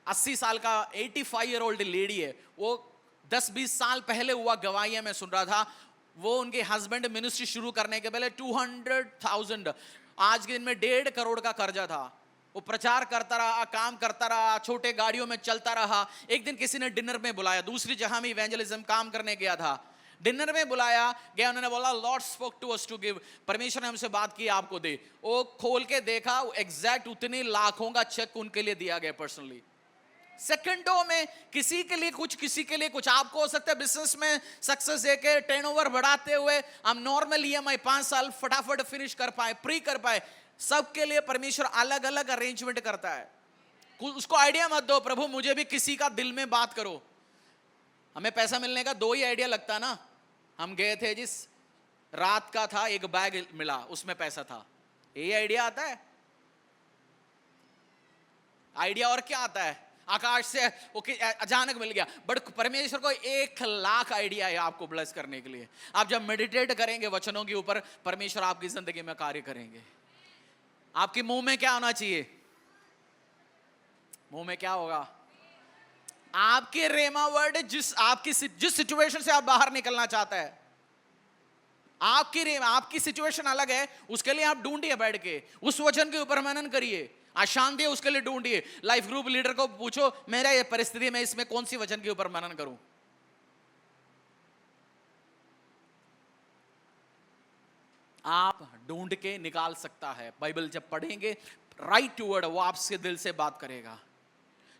80 साल का 85 ईयर ओल्ड लेडी है, वो 10-20 साल पहले हुआ गवाहियां मैं सुन रहा था। वो उनके हस्बैंड मिनिस्ट्री शुरू करने के पहले 200,000, आज के दिन में 1.5 करोड़ का कर्जा था। वो प्रचार करता रहा, काम करता रहा, छोटे गाड़ियों में चलता रहा। एक दिन किसी ने डिनर में बुलाया, दूसरी जहां में इवेंजलिज्म काम करने गया था, डिनर में बुलाया गया, उन्होंने बोला Lord spoke to us to give, परमेश्वर ने हमसे बात की आपको दे। वो खोल के देखा, एग्जैक्ट उतनी लाखों का चेक उनके लिए दिया गया पर्सनली। सेकंडों में किसी के लिए कुछ, किसी के लिए कुछ। आपको हो सकता है बिजनेस में सक्सेस देके टर्नओवर बढ़ाते हुए हम नॉर्मल ईएमआई 5 साल फटाफट फिनिश कर पाए, प्री कर पाए। सबके लिए परमेश्वर अलग अलग अरेंजमेंट करता है। उसको आइडिया मत दो, प्रभु मुझे भी किसी का दिल में बात करो। हमें पैसा मिलने का 2 ही आइडिया लगता ना। हम गए थे, जिस रात का था, एक बैग मिला, उसमें पैसा था, यही आइडिया आता है। आइडिया और क्या आता है, आकाश से ओके अचानक मिल गया। बट परमेश्वर को 1,00,000 आइडिया है आपको ब्लेस करने के लिए। आप जब मेडिटेट करेंगे वचनों के ऊपर, परमेश्वर आपकी जिंदगी में कार्य करेंगे। आपके मुंह में क्या होना चाहिए, मुंह में क्या होगा, आपके रेमा वर्ड, जिस सिचुएशन से आप बाहर निकलना चाहता है, आपकी सिचुएशन अलग है, उसके लिए आप ढूंढिए, बैठ के उस वचन के ऊपर मनन करिए। अशांति है, उसके लिए ढूंढिए। लाइफ ग्रुप लीडर को पूछो, मेरा ये परिस्थिति में इसमें कौन सी वचन के ऊपर मनन करूं। आप ढूंढ के निकाल सकता है। बाइबल जब पढ़ेंगे, राइट वर्ड, वो आपसे दिल से बात करेगा।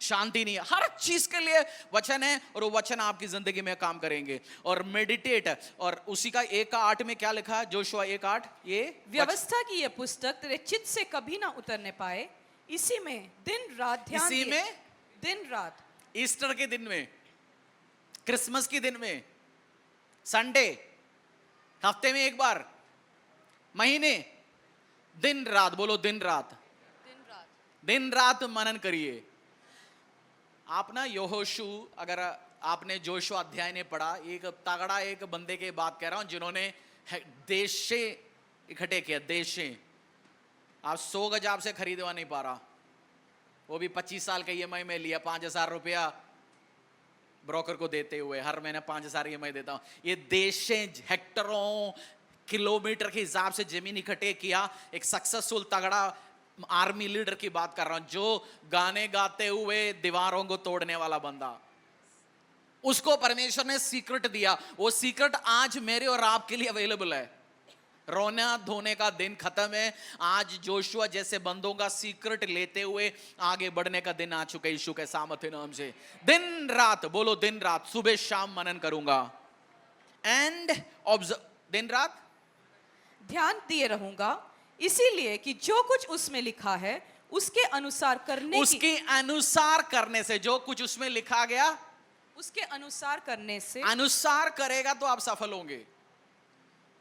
शांति नहीं है, हर चीज के लिए वचन है, और वो वचन आपकी जिंदगी में काम करेंगे। और मेडिटेट, और उसी का 1:8 में क्या लिखा है, जोशुआ 1:8, ये व्यवस्था की ये पुस्तक तेरे चित्त से कभी ना उतरने पाए, इसी में दिन रात ध्यान इसी दिए, में दिन रात, ईस्टर के दिन में, क्रिसमस के दिन में, संडे, हफ्ते में एक बार, महीने, दिन रात, बोलो दिन रात, दिन रात मनन करिए। आप ना यहोशू, अगर आपने जोशुआ अध्याय ने पढ़ा, एक तगड़ा एक बंदे के बात कह रहा हूं, जिन्होंने देश से इकट्ठे किया, देश से। आप 100 गज आपसे खरीदवा नहीं पा रहा, वो भी 25 साल का ईएमआई में लिया, 5,000 रुपया ब्रोकर को देते हुए, हर महीने 5,000 ईएमआई देता हूं। ये देश से हेक्टरों किलोमीटर के हिसाब से जमीन इकट्ठे किया, एक सक्सेसफुल तगड़ा आर्मी लीडर की बात कर रहा हूं, जो गाने गाते हुए दीवारों को तोड़ने वाला बंदा। उसको परमेश्वर ने सीक्रेट दिया, वो सीक्रेट आज मेरे और आपके लिए अवेलेबल है। रोना धोने का दिन खत्म है, आज जोशुआ जैसे बंदों का सीक्रेट लेते हुए आगे बढ़ने का दिन आ चुका है, यीशु के सामर्थ्य नाम से। दिन रात, बोलो दिन रात, सुबह शाम मनन करूंगा। एंड ऑब्जर्व, दिन रात ध्यान दिए रहूंगा, इसीलिए कि जो कुछ उसमें लिखा है उसके अनुसार करने उसके अनुसार करने से, जो कुछ उसमें लिखा गया उसके अनुसार करने से, अनुसार करेगा तो आप सफल होंगे।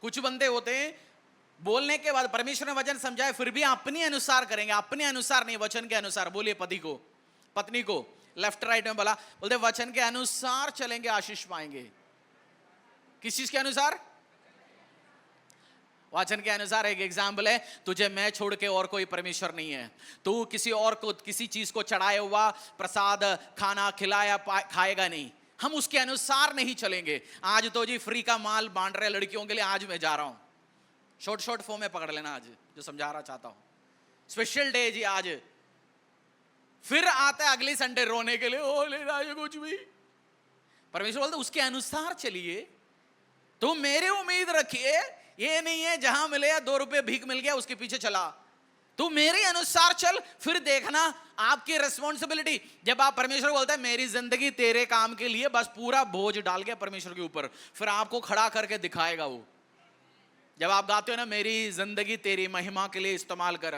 कुछ बंदे होते हैं बोलने के बाद परमेश्वर ने वचन समझाए, फिर भी अपने अनुसार करेंगे, अपने अनुसार नहीं, वचन के अनुसार। बोलिए पति को, पत्नी को, लेफ्ट राइट में बोला, बोलते वचन के अनुसार चलेंगे आशीष पाएंगे। किस चीज के अनुसार? वचन के अनुसार। एक एग्जाम्पल है, तुझे मैं छोड़ के और कोई परमेश्वर नहीं है, तू किसी और को किसी चीज को चढ़ाया हुआ प्रसाद खाना खिलाया खाएगा नहीं। हम उसके अनुसार नहीं चलेंगे। आज तो जी फ्री का माल बांट रहे लड़कियों के लिए, आज मैं जा रहा हूं, शॉर्ट फॉर्म में पकड़ लेना, आज जो समझा रहा चाहता हूं, स्पेशल डे जी आज। फिर आता है अगली संडे रोने के लिए, ओ ले रहा है कुछ भी। परमेश्वर बोलते उसके अनुसार चलिए, तुम मेरे उम्मीद रखिए, ये नहीं है जहां मिले 2 रुपए भीख मिल गया उसके पीछे चला। तू मेरे अनुसार चल, फिर देखना आपकी रिस्पॉन्सिबिलिटी। जब आप परमेश्वर बोलते हैं मेरी जिंदगी तेरे काम के लिए, बस पूरा बोझ डाल के परमेश्वर के ऊपर, फिर आपको खड़ा करके दिखाएगा वो। जब आप गाते हो ना, मेरी जिंदगी तेरी महिमा के लिए इस्तेमाल कर,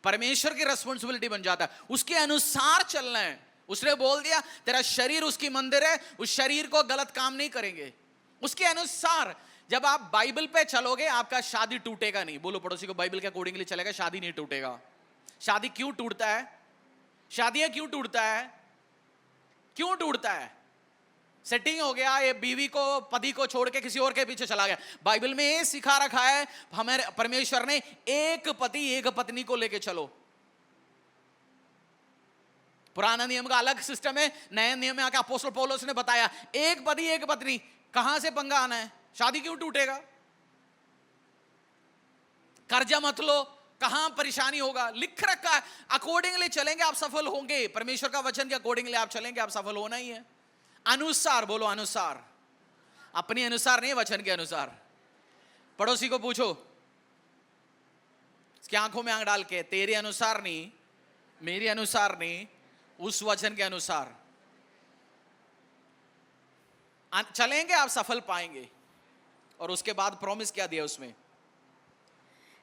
परमेश्वर की रिस्पॉन्सिबिलिटी बन जाता है। उसके अनुसार चलना है। उसने बोल दिया तेरा शरीर उसकी मंदिर है, उस शरीर को गलत काम नहीं करेंगे, उसके अनुसार। जब आप बाइबल पे चलोगे आपका शादी टूटेगा नहीं। बोलो पड़ोसी को, बाइबल के अकॉर्डिंगली चलेगा, शादी नहीं टूटेगा। शादी क्यों टूटता है? शादियां क्यों टूटता है? क्यों टूटता है? सेटिंग हो गया, ये बीवी को पति को छोड़ के किसी और के पीछे चला गया। बाइबल में ये सिखा रखा है हमारे परमेश्वर ने, एक पति एक पत्नी को लेके चलो। पुराना नियम का अलग सिस्टम है, नए नियम में आके अपोस्तल पौलुस ने बताया एक पति एक पत्नी। कहां से पंगा आना है? शादी क्यों टूटेगा? कर्जा मत लो, कहां परेशानी होगा? लिख रखा है, अकॉर्डिंगली चलेंगे आप सफल होंगे। परमेश्वर का वचन के अकॉर्डिंगली आप चलेंगे, आप सफल होना ही है। अनुसार, बोलो अनुसार, अपने अनुसार नहीं, वचन के अनुसार। पड़ोसी को पूछो, उसकी आंखों में आंख डाल के, तेरे अनुसार नहीं, मेरे अनुसार नहीं, उस वचन के अनुसार चलेंगे, आप सफल पाएंगे। और उसके बाद प्रॉमिस क्या दिया उसमें?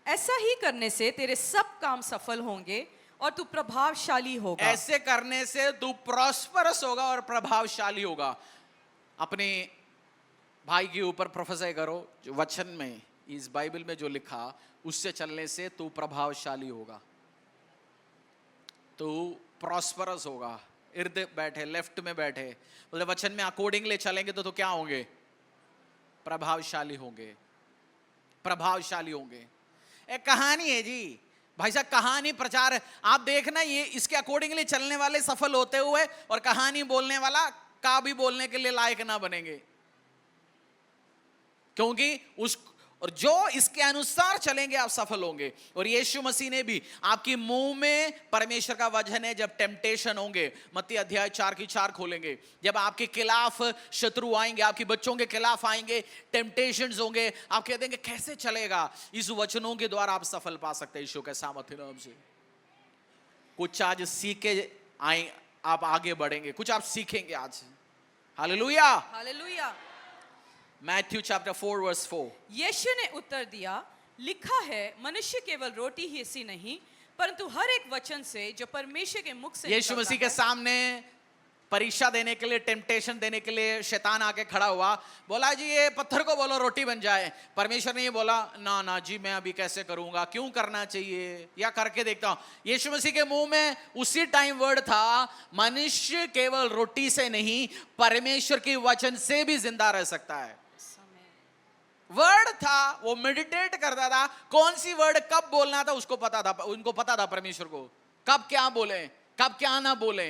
ऐसा ही करने से तेरे सब काम सफल होंगे और तू प्रभावशाली होगा। ऐसे करने से तू प्रॉस्परस होगा और प्रभावशाली होगा। अपने भाई के ऊपर प्रोफेसर करो, जो वचन में इस बाइबल में जो लिखा, उससे चलने से तू प्रभावशाली होगा, तू प्रॉस्परस होगा। इर्द बैठे, लेफ्ट में बैठे, बोले वचन में अकॉर्डिंगली चलेंगे तो क्या होंगे? प्रभावशाली होंगे, प्रभावशाली होंगे। एक कहानी है जी भाई साहब, कहानी प्रचार। आप देखना, ये इसके अकॉर्डिंगली चलने वाले सफल होते हुए, और कहानी बोलने वाला का भी बोलने के लिए लायक ना बनेंगे, क्योंकि उस और जो इसके अनुसार चलेंगे आप सफल होंगे। और यीशु मसीह ने भी आपकी मुंह में परमेश्वर का वचन है, जब टेम्पटेशन होंगे, मत्ती अध्याय 4 की 4 खोलेंगे, जब आपके खिलाफ शत्रु आएंगे, आपके बच्चों के खिलाफ आएंगे, टेम्पटेशंस होंगे, आप कह देंगे कैसे चलेगा? इस वचनों के द्वारा आप सफल पा सकते हैं यीशु के सामर्थ्य नाम से। कुछ आज सीख के आए, आप आगे बढ़ेंगे, कुछ आप सीखेंगे आज। Hallelujah, hallelujah. Matthew chapter 4 verse 4। यीशु ने उत्तर दिया, लिखा है मनुष्य केवल रोटी ही से नहीं परंतु हर एक वचन से जो परमेश्वर के मुख से यीशु मसीह के सामने परीक्षा देने के लिए, टेम्पटेशन देने के लिए शैतान आके खड़ा हुआ, बोला जी ये पत्थर को बोलो रोटी बन जाए। परमेश्वर ने ये बोला, ना ना जी मैं अभी कैसे करूंगा, क्यों करना चाहिए, या करके देखता हूं। यीशु मसीह के मुंह में उसी टाइम वर्ड था, मनुष्य केवल रोटी से नहीं परमेश्वर के वचन से भी जिंदा रह सकता है। वर्ड था, वो मेडिटेट करता था, कौन सी वर्ड कब बोलना था उसको पता था, उनको पता था परमेश्वर को, कब क्या बोले, कब क्या ना बोले।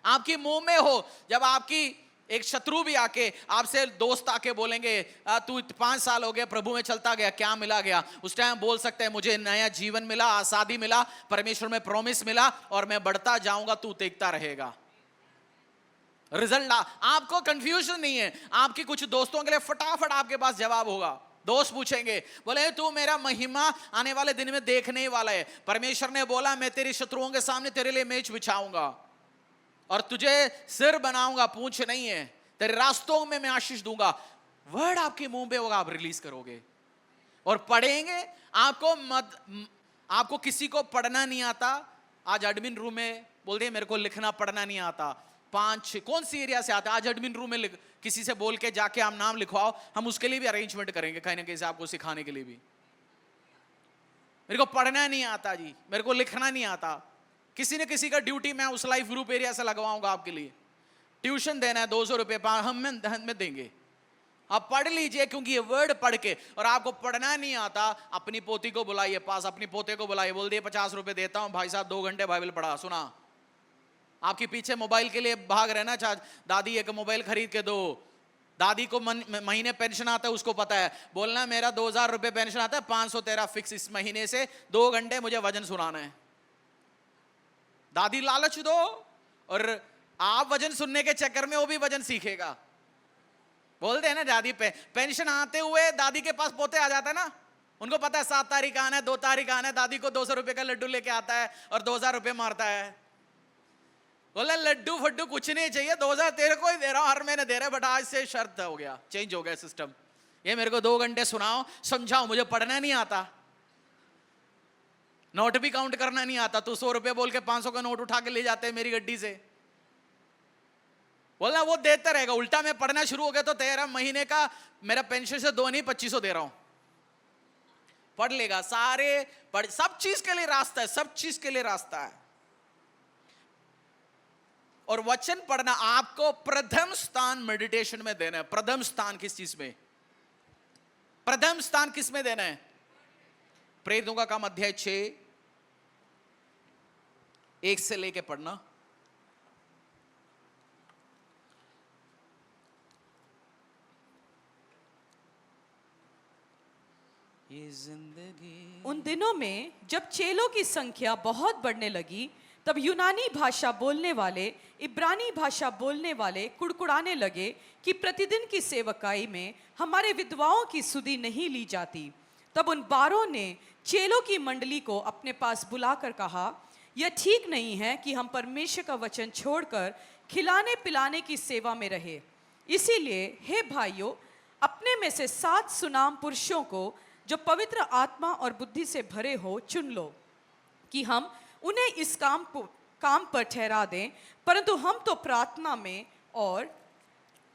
आपकी मुंह में हो, जब आपकी एक शत्रु भी आके आपसे दोस्त आके बोलेंगे तू 5 साल हो गए प्रभु में चलता गया, क्या मिला गया? उस टाइम बोल सकते हैं मुझे नया जीवन मिला, आजादी मिला, परमेश्वर में प्रॉमिस मिला और मैं बढ़ता जाऊंगा, तू देखता रहेगा। रिजल्ट आपको कंफ्यूजन नहीं है। आपकी कुछ दोस्तों के लिए फटाफट आपके पास जवाब होगा। दोस्त पूछेंगे, बोले तू मेरा महिमा आने वाले दिन में देखने वाला है। परमेश्वर ने बोला मैं तेरे शत्रुओं के सामने तेरे लिए मेज बिछाऊंगा और तुझे सिर बनाऊंगा, पूंछ नहीं है। तेरे रास्तों में मैं आशीष दूंगा। वर्ड आपके मुंह पे होगा, आप रिलीज करोगे और पढ़ेंगे। आपको किसी को पढ़ना नहीं आता, आज एडमिन रूम में बोलते हैं मेरे को लिखना पढ़ना नहीं आता। 5 कौन सी एरिया से आता है, आज एडमिन रूम में किसी से बोल के जाके आप नाम लिखवाओ, हम उसके लिए भी अरेंजमेंट करेंगे कहीं ना कहीं से आपको सिखाने के लिए भी। मेरे को पढ़ना नहीं आता जी, मेरे को लिखना नहीं आता, किसी न किसी का ड्यूटी मैं उस लाइफ ग्रुप एरिया से लगवाऊंगा आपके लिए, ट्यूशन देना है 200 रुपये हम में देंगे, आप पढ़ लीजिए, क्योंकि ये वर्ड पढ़ के, और आपको पढ़ना नहीं आता, अपनी पोती को बुलाइए पास, अपनी पोते को बुलाइए, बोल दिए 50 रुपये देता हूं भाई साहब, 2 घंटे बाइबल पढ़ा, सुना। आपके पीछे मोबाइल के लिए भाग रहे ना, दादी एक मोबाइल खरीद के दो, दादी को महीने पेंशन आता है, उसको पता है, बोलना मेरा 2000 रुपये पेंशन आता है, 500 तेरा फिक्स इस महीने से, 2 घंटे मुझे वजन सुनाना है। दादी लालच दो, और आप वजन सुनने के चक्कर में वो भी वजन सीखेगा। बोलते हैं ना दादी पेंशन आते हुए दादी के पास पोते आ जाता है ना, उनको पता है 7 तारीख आना है, 2 तारीख आना है, दादी को 200 रुपए का लड्डू लेके आता है और 2000 रुपये मारता है। बोला लड्डू फड्डू कुछ नहीं चाहिए, 2000 तेरे को ही दे रहा हूं, हर महीने दे रहे, बट आज से शर्त हो गया, चेंज हो गया सिस्टम, ये मेरे को 2 घंटे सुनाओ, समझाओ, मुझे पढ़ना नहीं आता, नोट भी काउंट करना नहीं आता, तू 100 रुपये बोल के 500 का नोट उठा के ले जाते हैं मेरी गड्डी से। बोलना वो देता रहेगा, उल्टा मैं पढ़ना शुरू हो गया तो 13 महीने का मेरा पेंशन से 2 नहीं 2500 दे रहा हूं, पढ़ लेगा सारे पढ़, सब चीज के लिए रास्ता है, सब चीज के लिए रास्ता है। और वचन पढ़ना आपको प्रथम स्थान मेडिटेशन में देना है। प्रथम स्थान किस चीज में? प्रथम स्थान किस में देना है? प्रेरितों का काम अध्याय 6 1 से लेके पढ़ना। ये जिंदगी। उन दिनों में जब चेलों की संख्या बहुत बढ़ने लगी, तब यूनानी भाषा बोलने वाले, इब्रानी भाषा बोलने वाले कुड़कुड़ाने लगे कि प्रतिदिन की सेवकाई में हमारे विधवाओं की सुधि नहीं ली जाती। तब उन 12 ने चेलों की मंडली को अपने पास बुलाकर कहा, यह ठीक नहीं है कि हम परमेश्वर का वचन छोड़कर खिलाने पिलाने की सेवा में रहे। इसीलिए हे भाइयों, अपने में से 7 सुनाम पुरुषों को जो पवित्र आत्मा और बुद्धि से भरे हो चुन लो, कि हम उन्हें इस काम पर ठहरा दें, परंतु हम तो प्रार्थना में और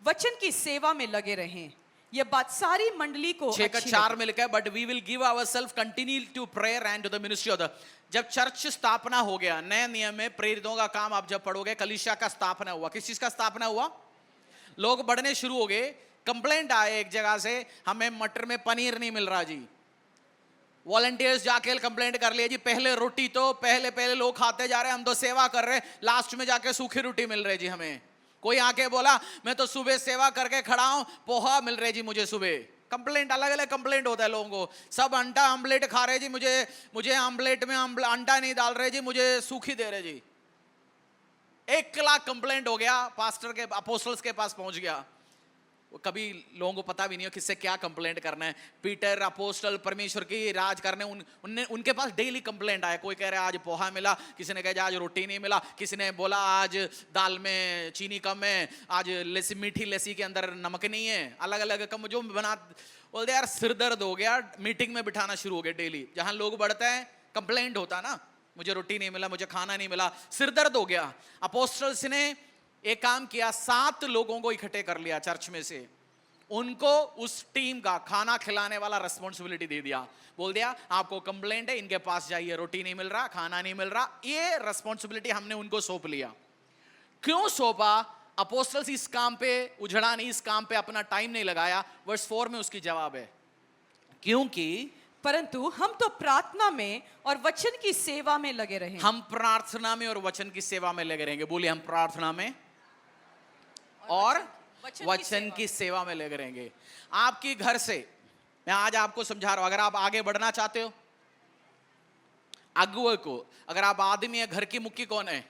वचन की सेवा में लगे रहें। यह बात सारी मंडली को 6 का 4 में लिखा है, but we will give ourselves continue to prayer and to the ministry of the. जब चर्च स्थापना हो गया, नए नियम में प्रेरितों का काम आप जब पढ़ोगे, कलीसिया का स्थापना हुआ। किस चीज का स्थापना हुआ? लोग बढ़ने शुरू हो गए। कंप्लेंट आए एक जगह से, हमें मटर में पनीर नहीं मिल रहा जी। वॉलंटियर्स जाके कंप्लेंट कर लिया जी, पहले रोटी तो पहले लोग खाते जा रहे हैं, हम तो सेवा कर रहे हैं, लास्ट में जाके सूखी रोटी मिल रही जी हमें। कोई आके बोला मैं तो सुबह सेवा करके खड़ा हूं, पोहा मिल रहे जी मुझे सुबह। कंप्लेंट, अलग अलग कंप्लेंट होता है लोगों को। सब अंडा आमलेट खा रहे जी, मुझे आमलेट में अंडा नहीं डाल रहे जी, मुझे सूखी दे रहे जी। 1 लाख कंप्लेंट हो गया, पास्टर के अपोस्टल्स के पास पहुंच गया। कभी लोगों को पता भी नहीं हो किससे क्या कंप्लेंट करना है। पीटर अपोस्टल परमेश्वर की राज करने उनके पास डेली कंप्लेंट आया। कोई कह रहा है आज पोहा मिला, किसी ने कहा आज रोटी नहीं मिला, किसी ने बोला आज दाल में चीनी कम है, आज लस्सी मीठी लस्सी के अंदर नमक नहीं है। अलग अलग कम जो बना, बोलते यार सिर दर्द हो गया। मीटिंग में बिठाना शुरू हो गया डेली, जहां लोग बढ़ते हैं कंप्लेंट होता ना, मुझे रोटी नहीं मिला, मुझे खाना नहीं मिला, सिर दर्द हो गया। अपोस्टल्स ने एक काम किया, 7 लोगों को इकट्ठे कर लिया चर्च में से, उनको उस टीम का खाना खिलाने वाला रिस्पॉन्सिबिलिटी दे दिया। बोल दिया आपको कंप्लेंट है, इनके पास जाइए, रोटी नहीं मिल रहा, खाना नहीं मिल रहा। ये रिस्पॉन्सिबिलिटी हमने उनको सौंप लिया। क्यों सौंपा? अपोस्टल्स इस काम पे उजड़ा नहीं, इस काम पे अपना टाइम नहीं लगाया। वर्स 4 में उसकी जवाब है, क्योंकि परंतु हम तो प्रार्थना में और वचन की सेवा में लगे रहें। हम प्रार्थना में और वचन की सेवा में लगे रहेंगे। बोलिए हम प्रार्थना में और वचन की सेवा में लगे रहेंगे। आपकी घर से मैं आज आपको समझा रहा हूं, अगर आप आगे बढ़ना चाहते हो, अगुवे को, अगर आप आदमी है, घर की मुखी कौन है?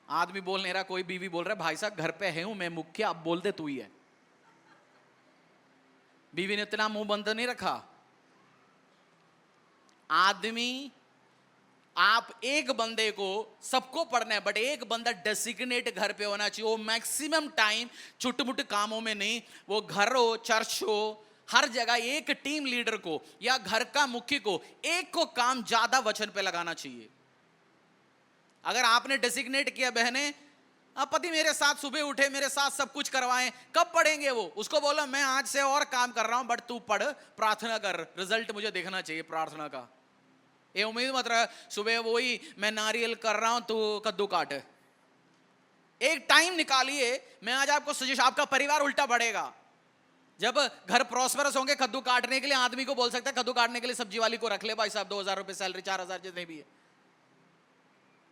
आदमी बोल नहीं रहा, कोई बीवी बोल रहा है भाई साहब घर पे है हूं मैं मुखिया, आप बोल दे तू ही है। बीवी ने इतना मुंह बंद नहीं रखा। आदमी, आप एक बंदे को, सबको पढ़ना है, बट एक बंदा डेसिग्नेट घर पे होना चाहिए। वो मैक्सिमम टाइम छुटमुट कामों में नहीं, वो घर हो, चर्च हो, हर जगह एक टीम लीडर को या घर का मुखी को, एक को काम ज्यादा वचन पे लगाना चाहिए। अगर आपने डेसिग्नेट किया बहने अब पति मेरे साथ सुबह उठे, मेरे साथ सब कुछ करवाएं, कब पढ़ेंगे वो? उसको बोला मैं आज से और काम कर रहा हूं, बट तू पढ़, प्रार्थना कर, रिजल्ट मुझे देखना चाहिए प्रार्थना का। ये उम्मीद मत रहा सुबह वही मैं नारियल कर रहा हूं, तू कद्दू काट। एक टाइम निकालिए। मैं आज आपको सजेस्ट, आपका परिवार उल्टा बढ़ेगा। जब घर प्रॉस्परस होंगे, कद्दू काटने के लिए आदमी को बोल सकता है कद्दू काटने के लिए सब्जी वाली को रख ले भाई साहब, 2000 रुपए सैलरी, 4000 जितने भी है।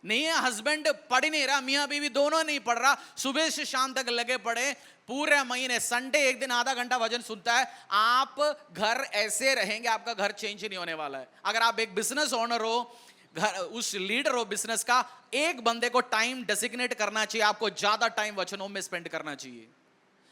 नहीं है, हस्बैंड पढ़ ही नहीं रहा, मियां बीवी दोनों नहीं पढ़ रहा, सुबह से शाम तक लगे पड़े पूरे महीने, संडे एक दिन आधा घंटा वचन सुनता है। आप घर ऐसे रहेंगे, आपका घर चेंज नहीं होने वाला है। अगर आप एक बिजनेस ओनर हो, घर उस लीडर हो बिजनेस का, एक बंदे को टाइम डेसिग्नेट करना चाहिए, आपको ज्यादा टाइम वचनों में स्पेंड करना चाहिए।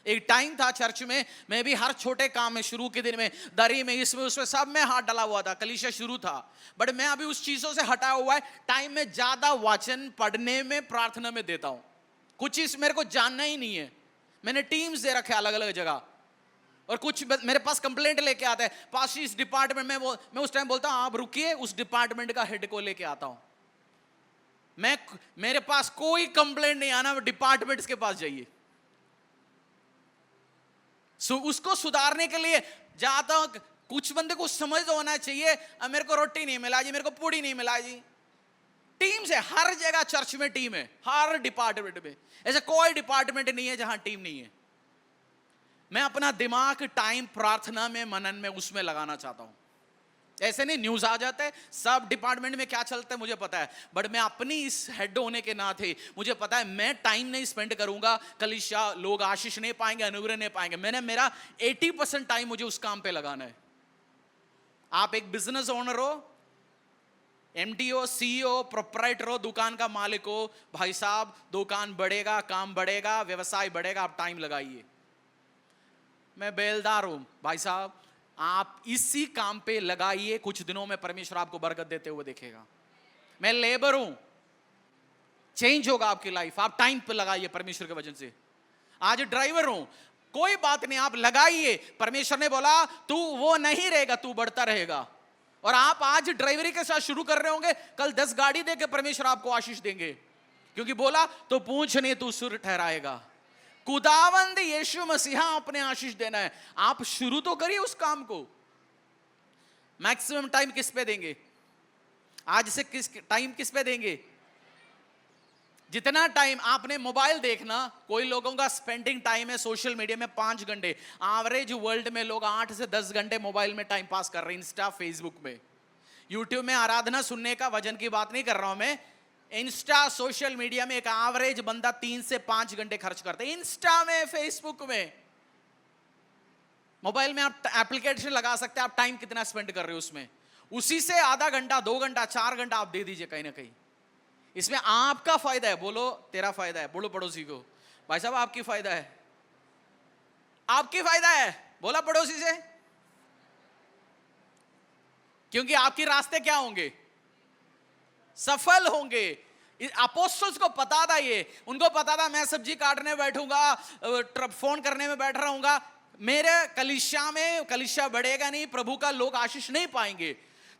एक टाइम था चर्च में, मैं भी हर छोटे काम में, शुरू के दिन में, दरी में, इसमें उसमें सब में हाथ डाला हुआ था, कलीसिया शुरू था। बट मैं अभी उस चीजों से हटा हुआ है, टाइम में ज्यादा वचन पढ़ने में, प्रार्थना में देता हूं। कुछ चीज मेरे को जानना ही नहीं है, मैंने टीम्स दे रखे अलग अलग जगह, और कुछ मेरे पास कंप्लेंट लेके आता है, पास इस डिपार्टमेंट में, मैं उस टाइम बोलता हूं आप रुकिए, उस डिपार्टमेंट का हेड को लेके आता हूं मैं। मेरे पास कोई कंप्लेंट नहीं आना, डिपार्टमेंट्स के पास जाइए। उसको सुधारने के लिए जाता हूं। कुछ बंदे को समझ होना चाहिए, अब मेरे को रोटी नहीं मिला जी, मेरे को पूड़ी नहीं मिला जी। टीम से हर जगह चर्च में टीम है, हर डिपार्टमेंट में। ऐसा कोई डिपार्टमेंट नहीं है जहां टीम नहीं है। मैं अपना दिमाग टाइम प्रार्थना में, मनन में, उसमें लगाना चाहता हूं। ऐसे नहीं न्यूज आ जाता है, सब डिपार्टमेंट में क्या चलता है मुझे पता है, बट मैं अपनी इस हेड होने के नाते मुझे पता है मैं टाइम नहीं स्पेंड करूंगा, कलीसिया लोग आशीष नहीं पाएंगे, अनुग्रह नहीं पाएंगे। मैंने मेरा 80% टाइम मुझे उस काम पे लगाना है। आप एक बिजनेस ओनर हो, एमडी हो, सीईओ, प्रोप्राइटर हो, दुकान का मालिक हो, भाई साहब दुकान बढ़ेगा, काम बढ़ेगा, व्यवसाय बढ़ेगा, आप टाइम लगाइए। मैं बेलदार हूं भाई साहब, आप इसी काम पे लगाइए, कुछ दिनों में परमेश्वर आपको बरकत देते हुए देखेगा। मैं लेबर हूं, चेंज होगा आपकी लाइफ, आप टाइम पे लगाइए परमेश्वर के वजह से। आज ड्राइवर हूं, कोई बात नहीं, आप लगाइए। परमेश्वर ने बोला तू वो नहीं रहेगा, तू बढ़ता रहेगा। और आप आज ड्राइवरी के साथ शुरू कर रहे होंगे, कल 10 गाड़ी देके परमेश्वर आपको आशीष देंगे, क्योंकि बोला तो पूछ नहीं तू सुर ठहराएगा। खुदावंद यीशु मसीहा अपने आशीष देना है, आप शुरू तो करिए उस काम को। मैक्सिमम टाइम किस पे देंगे? आज से टाइम किस पे देंगे? जितना टाइम आपने मोबाइल देखना, कोई लोगों का स्पेंडिंग टाइम है सोशल मीडिया में 5 घंटे, एवरेज वर्ल्ड में लोग 8 से 10 घंटे मोबाइल में टाइम पास कर रहे हैं, इंस्टा, फेसबुक में, यूट्यूब में। आराधना सुनने का, वजन की बात नहीं कर रहा हूं मैं। इंस्टा, सोशल मीडिया में एक एवरेज बंदा 3 से 5 घंटे खर्च करते हैं, इंस्टा में, फेसबुक में। मोबाइल में आप एप्लीकेशन लगा सकते हैं, आप टाइम कितना स्पेंड कर रहे हो उसमें, उसी से आधा घंटा, 2 घंटा, 4 घंटा आप दे दीजिए कहीं ना कहीं। इसमें आपका फायदा है। बोलो तेरा फायदा है, बोलो पड़ोसी को भाई साहब आपकी फायदा है, आपकी फायदा है, बोला पड़ोसी से। क्योंकि आपके रास्ते क्या होंगे? सफल होंगे। अपोस्टल्स को पता था, ये उनको पता था मैं सब्जी काटने बैठूंगा, फोन करने में बैठ रहूंगा, मेरे कलीसिया में कलीसिया बढ़ेगा नहीं, प्रभु का लोग आशीष नहीं पाएंगे।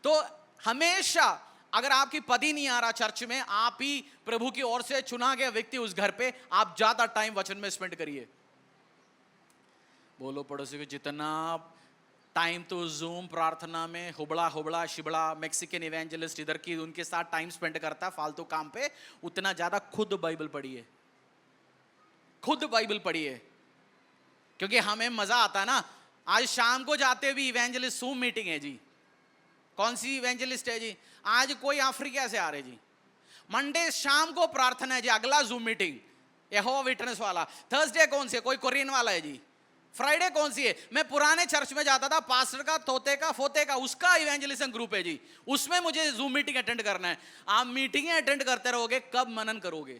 तो हमेशा अगर आपकी पति नहीं आ रहा चर्च में, आप ही प्रभु की ओर से चुना गया व्यक्ति उस घर पे, आप ज्यादा टाइम वचन में स्पेंड करिए। बोलो पड़ोसी को, जितना टाइम तो जूम प्रार्थना में हुबड़ा हुबड़ा शिबड़ा मैक्सिकन इवेंजलिस्ट इधर की उनके साथ टाइम स्पेंड करता है फालतू काम पे, उतना ज्यादा खुद बाइबल पढ़िए, खुद बाइबल पढ़िए। क्योंकि हमें मजा आता है ना। आज शाम को जाते हुए इवेंजलिस्ट जूम मीटिंग है जी, कौन सी इवेंजलिस्ट है जी? आज कोई अफ्रीका से आ रहे जी। मंडे शाम को प्रार्थना है जी, अगला जूम मीटिंग यहोवा विटनेस वाला। थर्सडे कौन सी है? कोई कोरियन वाला है जी। फ्राइडे कौन सी है? मैं पुराने चर्च में जाता था, पास्टर का, तोते का, फोते का, उसका इवेंजलिज्म ग्रुप है जी, उसमें मुझे जूम मीटिंग अटेंड करना है। आप मीटिंगें अटेंड करते रहोगे, कब मनन करोगे?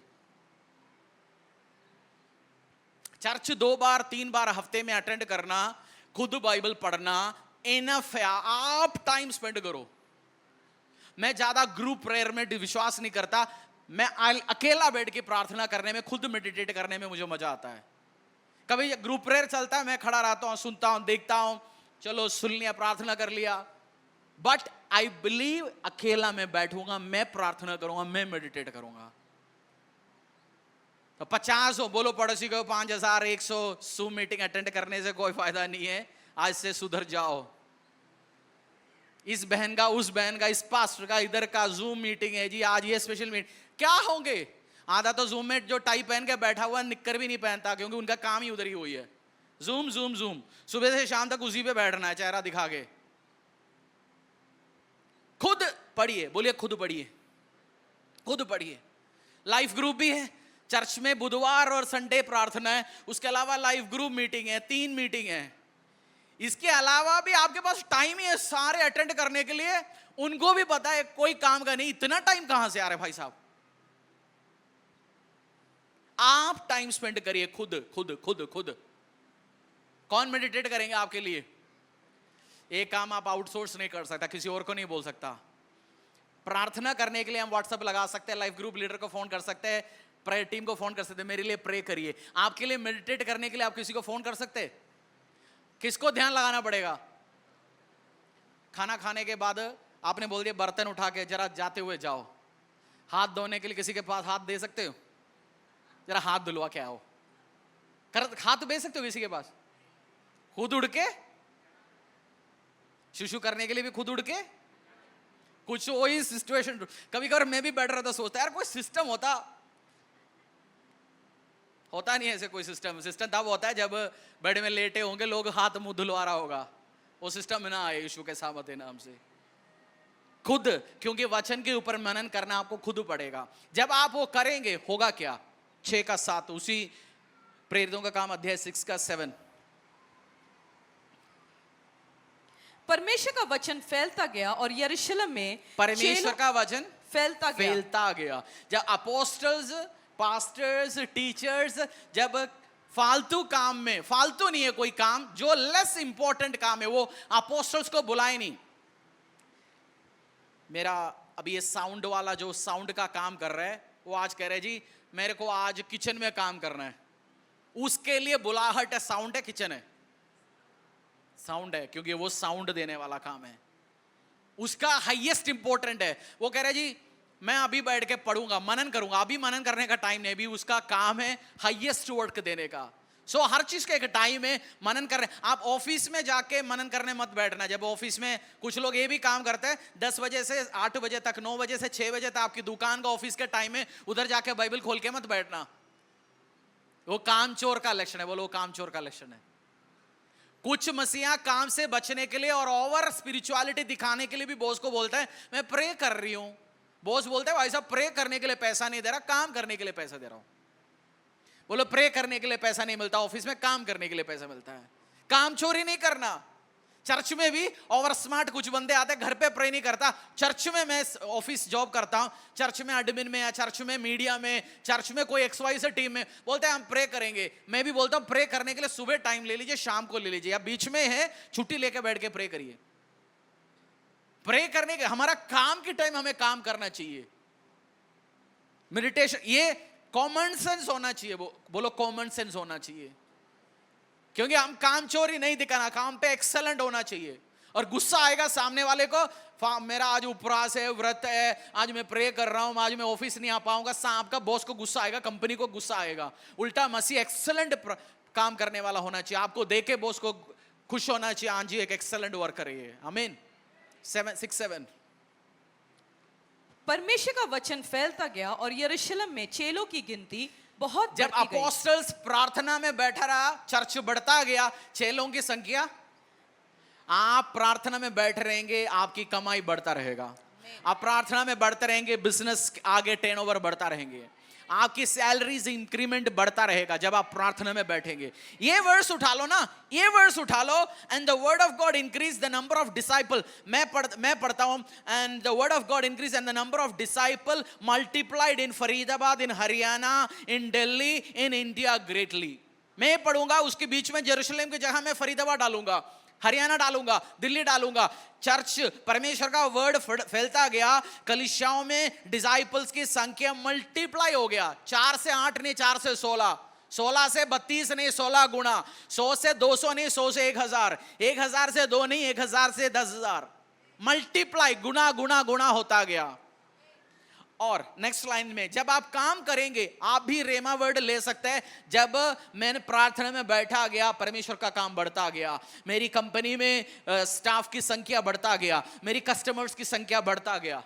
चर्च 2 बार 3 बार हफ्ते में अटेंड करना, खुद बाइबल पढ़ना इनफ है। आप टाइम स्पेंड करो। मैं ज्यादा ग्रुप प्रेयर में विश्वास नहीं करता, मैं अकेला बैठ के प्रार्थना करने में, खुद मेडिटेट करने में मुझे मजा आता है। कभी ग्रुप प्रेयर चलता है, मैं खड़ा रहता हूं, सुनता हूं, देखता हूं, चलो सुन लिया, प्रार्थना कर लिया। बट आई बिलीव अकेला मैं बैठूंगा, मैं प्रार्थना करूंगा, मैं मेडिटेट करूंगा। तो 50 हो, बोलो पड़ोसी को 5100 जूम मीटिंग अटेंड करने से कोई फायदा नहीं है, आज से सुधर जाओ। इस बहन का, उस बहन का, इस पास्टर का, इधर का जूम मीटिंग है जी, आज ये स्पेशल मीटिंग, क्या होंगे? आधा तो जूम में जो टाई पहन के बैठा हुआ निक्कर भी नहीं पहनता, क्योंकि उनका काम ही उधर ही हुई है, जूम जूम जूम, सुबह से शाम तक उसी पे बैठना है चेहरा दिखा के। खुद पढ़िए, बोलिए खुद पढ़िए, खुद पढ़िए। लाइफ ग्रुप भी है चर्च में, बुधवार और संडे प्रार्थना है, उसके अलावा लाइफ ग्रुप मीटिंग है, 3 मीटिंग है। इसके अलावा भी आपके पास टाइम ही है सारे अटेंड करने के लिए। उनको भी पता है कोई काम का नहीं, इतना टाइम कहां से आ रहा है भाई साहब? आप टाइम स्पेंड करिए खुद खुद खुद खुद। कौन मेडिटेट करेंगे आपके लिए? एक काम आप आउटसोर्स नहीं कर सकता, किसी और को नहीं बोल सकता। प्रार्थना करने के लिए हम व्हाट्सएप लगा सकते हैं, लाइफ ग्रुप लीडर को फोन कर सकते हैं, प्रेयर टीम को फोन कर सकते हैं, मेरे लिए प्रे करिए। आपके लिए मेडिटेट करने के लिए आप किसी को फोन कर सकते हैं? किसको ध्यान लगाना पड़ेगा? खाना खाने के बाद आपने बोल दिया बर्तन उठा के जरा जाते हुए जाओ, हाथ धोने के लिए किसी के पास हाथ दे सकते हो? जरा हाथ धुलवा के आओ, हाथ भेज सकते हो किसी के पास? खुद उड़ के शुशु करने के लिए भी खुद उड़ के, कुछ वही सिचुएशन। कभी कभार मैं भी बैठ रहा था, सोचता यार कोई सिस्टम होता नहीं है ऐसे कोई सिस्टम। सिस्टम तब होता है जब बेड में लेटे होंगे लोग, हाथ मुंह धुलवा रहा होगा। वो सिस्टम ना आए यीशु के सामर्थ्य नाम से। खुद, क्योंकि वचन के ऊपर मनन करना आपको खुद पड़ेगा। जब आप वो करेंगे होगा क्या? 6 का 7 उसी प्रेरितों का काम अध्याय 6 का 7। परमेश्वर का वचन फैलता गया और यरूशलेम में परमेश्वर का वचन फैलता गया। जब अपोस्टल्स, पास्टर्स, टीचर्स जब फालतू काम में, फालतू नहीं है कोई काम, जो लेस इंपॉर्टेंट काम है वो अपोस्टल्स को बुलाए नहीं। मेरा अभी ये साउंड वाला जो साउंड का काम कर रहा है, वो आज कह रहे जी मेरे को आज किचन में काम करना है, उसके लिए बुलाहट है, साउंड है, किचन है, साउंड है, क्योंकि वो साउंड देने वाला काम है, उसका हाईएस्ट इंपॉर्टेंट है। वो कह रहे जी मैं अभी बैठ के पढ़ूंगा, मनन करूंगा, अभी मनन करने का टाइम नहीं, अभी उसका काम है हाईएस्ट वर्क देने का। सो हर चीज का एक टाइम है, मनन कर रहे। आप ऑफिस में जाके मनन करने मत बैठना। जब ऑफिस में कुछ लोग ये भी काम करते हैं 10 बजे से 8 बजे तक, 9 बजे से 6 बजे तक आपकी दुकान का ऑफिस का टाइम है, उधर जाके बाइबल खोल के मत बैठना। वो कामचोर का लक्षण है। बोलो कामचोर का लक्षण है। कुछ मसीहा काम से बचने के लिए और ओवर स्पिरिचुअलिटी दिखाने के लिए भी बॉस को बोलता है मैं प्रे कर रही हूं। बॉस बोलता है भाई साहब प्रे करने के लिए पैसा नहीं दे रहा, काम करने के लिए पैसा दे रहा हूं। बोलो प्रे करने के लिए पैसा नहीं मिलता ऑफिस में, काम करने के लिए पैसा मिलता है। काम चोरी नहीं करना। चर्च में भी ओवर स्मार्ट कुछ बंदे आते हैं, घर पे प्रे नहीं करता। चर्च में, मैं ऑफिस जॉब करता हूं, चर्च में एडमिन में या चर्च में मीडिया में, चर्च में कोई XY से टीम में, बोलते हैं हम प्रे करेंगे। मैं भी बोलता हूं प्रे करने के लिए सुबह टाइम ले लीजिए, शाम को ले लीजिए, या बीच में है छुट्टी लेके बैठ के प्रे करिए। प्रे करने के, हमारा काम के टाइम हमें काम करना चाहिए। मेडिटेशन, ये कॉमन सेंस होना चाहिए। बोलो कॉमन सेंस होना चाहिए, क्योंकि हम काम चोरी नहीं दिखाना, काम पे एक्सेलेंट होना चाहिए। और गुस्सा आएगा सामने वाले को, मेरा आज उपवास है, व्रत है, आज मैं प्रे कर रहा हूं, आज मैं ऑफिस नहीं आ पाऊंगा। आपका बॉस को गुस्सा आएगा, कंपनी को गुस्सा आएगा। उल्टा मसीह एक्सेलेंट काम करने वाला होना चाहिए। आपको देखे बॉस को खुश होना चाहिए, हाँ जी एक एक्सेलेंट वर्कर है। आमीन। 6:7 परमेश्वर का वचन फैलता गया और यरूशलेम में चेलों की गिनती बहुत जब बढ़ती गई। अपोस्टल्स प्रार्थना में बैठा रहा, चर्च बढ़ता गया, चेलों की संख्या। आप प्रार्थना में बैठे रहेंगे, आपकी कमाई बढ़ता रहेगा। आप प्रार्थना में बढ़ते रहेंगे, बिजनेस आगे टर्नओवर बढ़ता रहेंगे, आपकी सैलरीज इंक्रीमेंट बढ़ता रहेगा जब आप प्रार्थना में बैठेंगे। ये वर्स उठा लो ना, ये वर्स उठा लो। And the word of God increase the number of disciple. मैं पढ़ता हूं, and the word of God increase and the number of disciple multiplied in Faridabad, in Haryana, in Delhi, in India greatly. मैं पढ़ूंगा, उसके बीच में यरूशलेम की जगह मैं फरीदाबाद डालूंगा, हरियाणा डालूंगा, दिल्ली डालूंगा। चर्च, परमेश्वर का वर्ड फैलता गया, कलीसियाओं में डिसाइपल्स की संख्या मल्टीप्लाई हो गया। 4 से 8 नहीं, 4 से 16, 16 से 32 नहीं, 16 गुना, 100 से 200 नहीं, 100 से 1000, 1000 से 2 नहीं, 1000 से 10,000। मल्टीप्लाई, गुना गुना गुना होता गया। और नेक्स्ट लाइन में जब आप काम करेंगे आप भी रेमा वर्ड ले सकते हैं। जब मैंने प्रार्थना में बैठा गया, परमेश्वर का काम बढ़ता गया, मेरी कंपनी में स्टाफ की संख्या बढ़ता गया, मेरी कस्टमर्स की संख्या बढ़ता गया।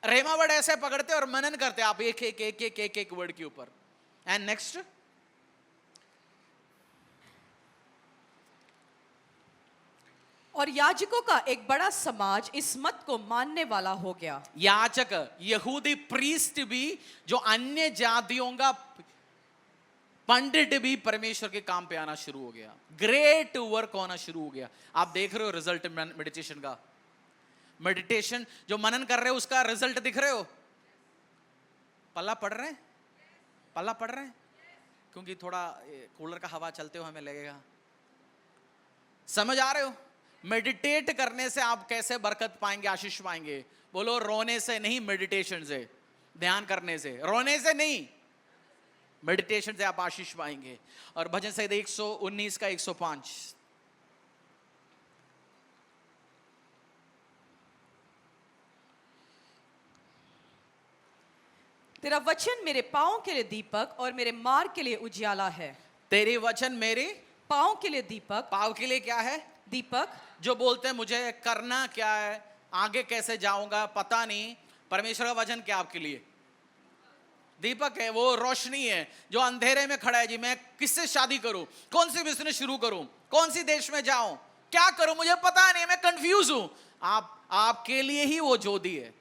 रेमा वर्ड ऐसे पकड़ते और मनन करते आप एक एक एक एक एक एक वर्ड के ऊपर। एंड नेक्स्ट, और याजकों का एक बड़ा समाज इस मत को मानने वाला हो गया। याचक यहूदी प्रीस्ट भी, जो अन्य जातियों का पंडित भी परमेश्वर के काम पे आना शुरू हो गया। ग्रेट वर्क होना शुरू हो गया। आप देख रहे हो रिजल्ट मेडिटेशन का। मेडिटेशन जो मनन कर रहे हो उसका रिजल्ट दिख रहे हो। पल्ला पढ़ रहे हैं, पल्ला पढ़ रहे हैं, क्योंकि थोड़ा कूलर का हवा चलते हो हमें लगेगा। समझ आ रहे हो? मेडिटेट करने से आप कैसे बरकत पाएंगे, आशीष पाएंगे? बोलो, रोने से नहीं, मेडिटेशन से, ध्यान करने से। रोने से नहीं, मेडिटेशन से आप आशीष पाएंगे। और भजन संहिता 119 का 105, तेरा वचन मेरे पाँव के लिए दीपक और मेरे मार्ग के लिए उजियाला है। तेरे वचन मेरे पाँव के लिए दीपक, पाँव के लिए क्या है? दीपक। जो बोलते हैं मुझे करना क्या है, आगे कैसे जाऊंगा पता नहीं, परमेश्वर का वचन क्या आपके लिए? दीपक है, वो रोशनी है जो अंधेरे में खड़ा है। जी मैं किससे शादी करूं, कौन सी बिजनेस शुरू करूं, कौन सी देश में जाऊं, क्या करूं, मुझे पता नहीं, मैं कंफ्यूज हूं। आपके लिए ही वो ज्योति है।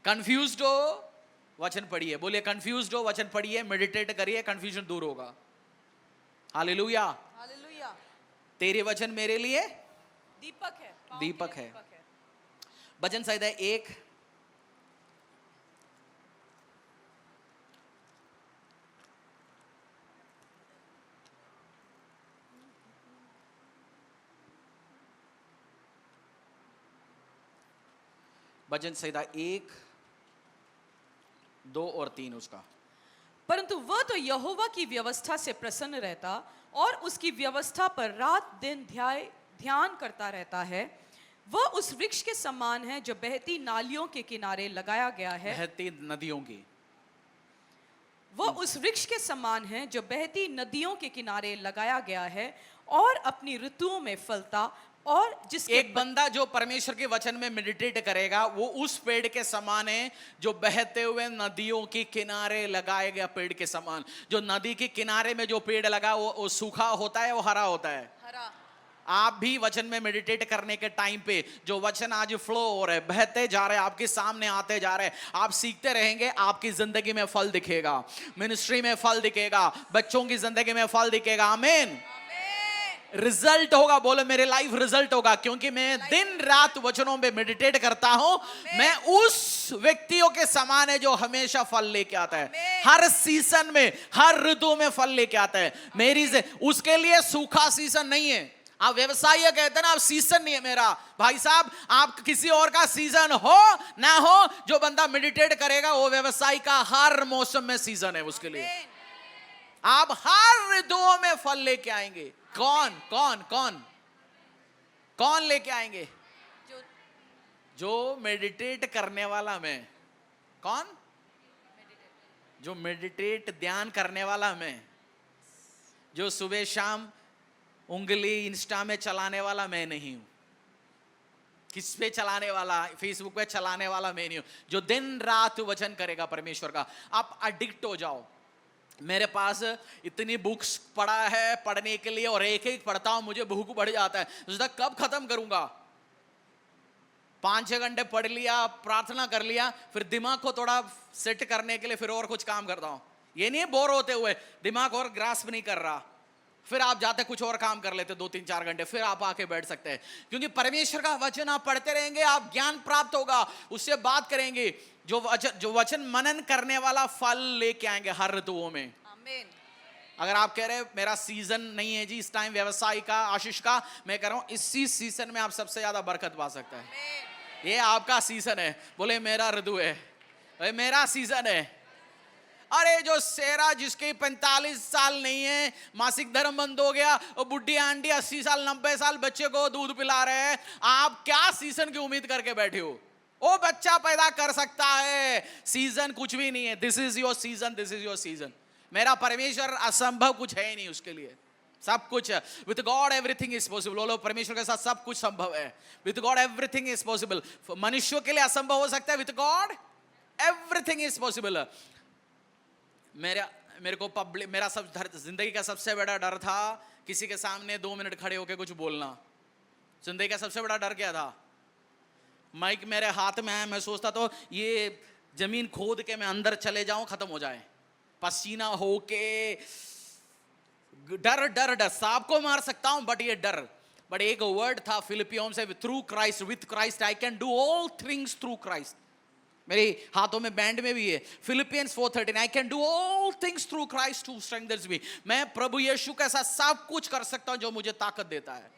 कंफ्यूज्ड हो, वचन पढ़िए। बोलिए, कंफ्यूज्ड हो, वचन पढ़िए, मेडिटेट करिए, कंफ्यूजन दूर होगा। हालेलुया। हालेलुया। तेरे वचन मेरे लिए दीपक है, पाँव दीपक के लिए है। भजन संहिता 1 भजन संहिता 1, 2 और 3 उसका। परंतु वह तो यहोवा की व्यवस्था से प्रसन्न रहता और उसकी व्यवस्था पर रात दिन ध्यान करता रहता है। वह उस वृक्ष के समान है जो बहती नालियों के किनारे लगाया गया है। बहती नदियों की। वह उस वृक्ष के समान है जो बहती नदियों के किनारे लगाया गया है और अपनी ऋतुओं में फलता, और जिसके एक बंदा जो परमेश्वर के वचन में मेडिटेट करेगा वो उस पेड़ के समान है जो बहते हुए नदियों के किनारे लगाए गया पेड़ के समान। जो नदी के किनारे में जो पेड़ लगा वो सूखा होता है, वो हरा होता है। हरा। आप भी वचन में मेडिटेट करने के टाइम पे जो वचन आज फ्लो हो रहे, बहते जा रहे, आपके सामने आते जा रहे, आप सीखते रहेंगे, आपकी जिंदगी में फल दिखेगा, मिनिस्ट्री में फल दिखेगा, बच्चों की जिंदगी में फल दिखेगा। आमीन। रिजल्ट होगा। बोलो, मेरे लाइफ रिजल्ट होगा, क्योंकि मैं दिन रात वचनों पे मेडिटेट करता हूं। मैं उस व्यक्तियों के समान है जो हमेशा फल लेके आता है, हर सीजन में, हर ऋतु में फल लेके आता है। मेरी से उसके लिए सूखा सीजन नहीं है। आप व्यवसाय कहते हैं ना, आप सीजन नहीं है मेरा। भाई साहब, आप किसी और का सीजन हो ना हो, जो बंदा मेडिटेट करेगा वो व्यवसाय का हर मौसम में सीजन है उसके लिए। आप हर ऋतुओं में फल लेके आएंगे। कौन कौन कौन कौन लेके आएंगे? जो मेडिटेट करने वाला मैं। कौन? जो मेडिटेट ध्यान करने वाला मैं, जो सुबह शाम उंगली इंस्टा में चलाने वाला मैं नहीं हूं। किस पे चलाने वाला? फेसबुक पे चलाने वाला मैं नहीं हूं। जो दिन रात वचन करेगा परमेश्वर का। आप एडिक्ट हो जाओ। मेरे पास इतनी बुक्स पढ़ा है पढ़ने के लिए, और एक एक पढ़ता हूं मुझे भूख बढ़ जाता है, सोचता कब खत्म करूंगा। 5-6 घंटे पढ़ लिया, प्रार्थना कर लिया, फिर दिमाग को थोड़ा सेट करने के लिए फिर और कुछ काम करता हूं। ये नहीं बोर होते हुए, दिमाग और ग्रास्प नहीं कर रहा, फिर आप जाते कुछ और काम कर लेते 2-3-4 घंटे, फिर आप आके बैठ सकते हैं। क्योंकि परमेश्वर का वचन आप पढ़ते रहेंगे, आप ज्ञान प्राप्त होगा, उससे बात करेंगे। जो वचन मनन करने वाला फल लेके आएंगे हर ऋतुओं में। आमीन। अगर आप कह रहे हैं मेरा सीजन नहीं है जी इस टाइम व्यवसाय का, आशीष का, मैं कह रहा हूं इसी सीजन में आप सबसे ज्यादा बरकत पा सकते हैं। ये आपका सीजन है। बोले, मेरा ऋतु है, मेरा सीजन है। अरे जो सेरा जिसके 45 साल नहीं है, मासिक धर्म बंद हो गया, और बुढ़ी आंटी 80 साल 90 साल बच्चे को दूध पिला रहे हैं, आप क्या सीजन की उम्मीद करके बैठे हो? वो बच्चा पैदा कर सकता है, सीजन कुछ भी नहीं है। This is your season, this is your season. मेरा परमेश्वर असंभव कुछ है ही नहीं उसके लिए, सब कुछ है। With God everything is possible. बोलो मेश्वर के साथ सब कुछ संभव है। With God everything is possible. मनुष्यों के लिए असंभव हो सकता है, with God everything is possible. मेरे को मेरा सब जिंदगी का सबसे बड़ा डर था किसी के सामने 2 मिनट खड़े होकर कुछ बोलना। जिंदगी का सबसे बड़ा डर क्या था? माइक मेरे हाथ में है, मैं सोचता तो ये जमीन खोद के मैं अंदर चले जाऊं, खत्म हो जाए, पसीना होके। डर डर डर, सांप को मार सकता हूं बट ये डर। बट एक वर्ड था फिलिपियों से, through Christ, with Christ I can do all things through Christ. मेरे हाथों में बैंड में भी है Philippians 4:13, I can do all things through Christ who strengthens me. मैं प्रभु यीशु के साथ सब कुछ कर सकता हूं जो मुझे ताकत देता है।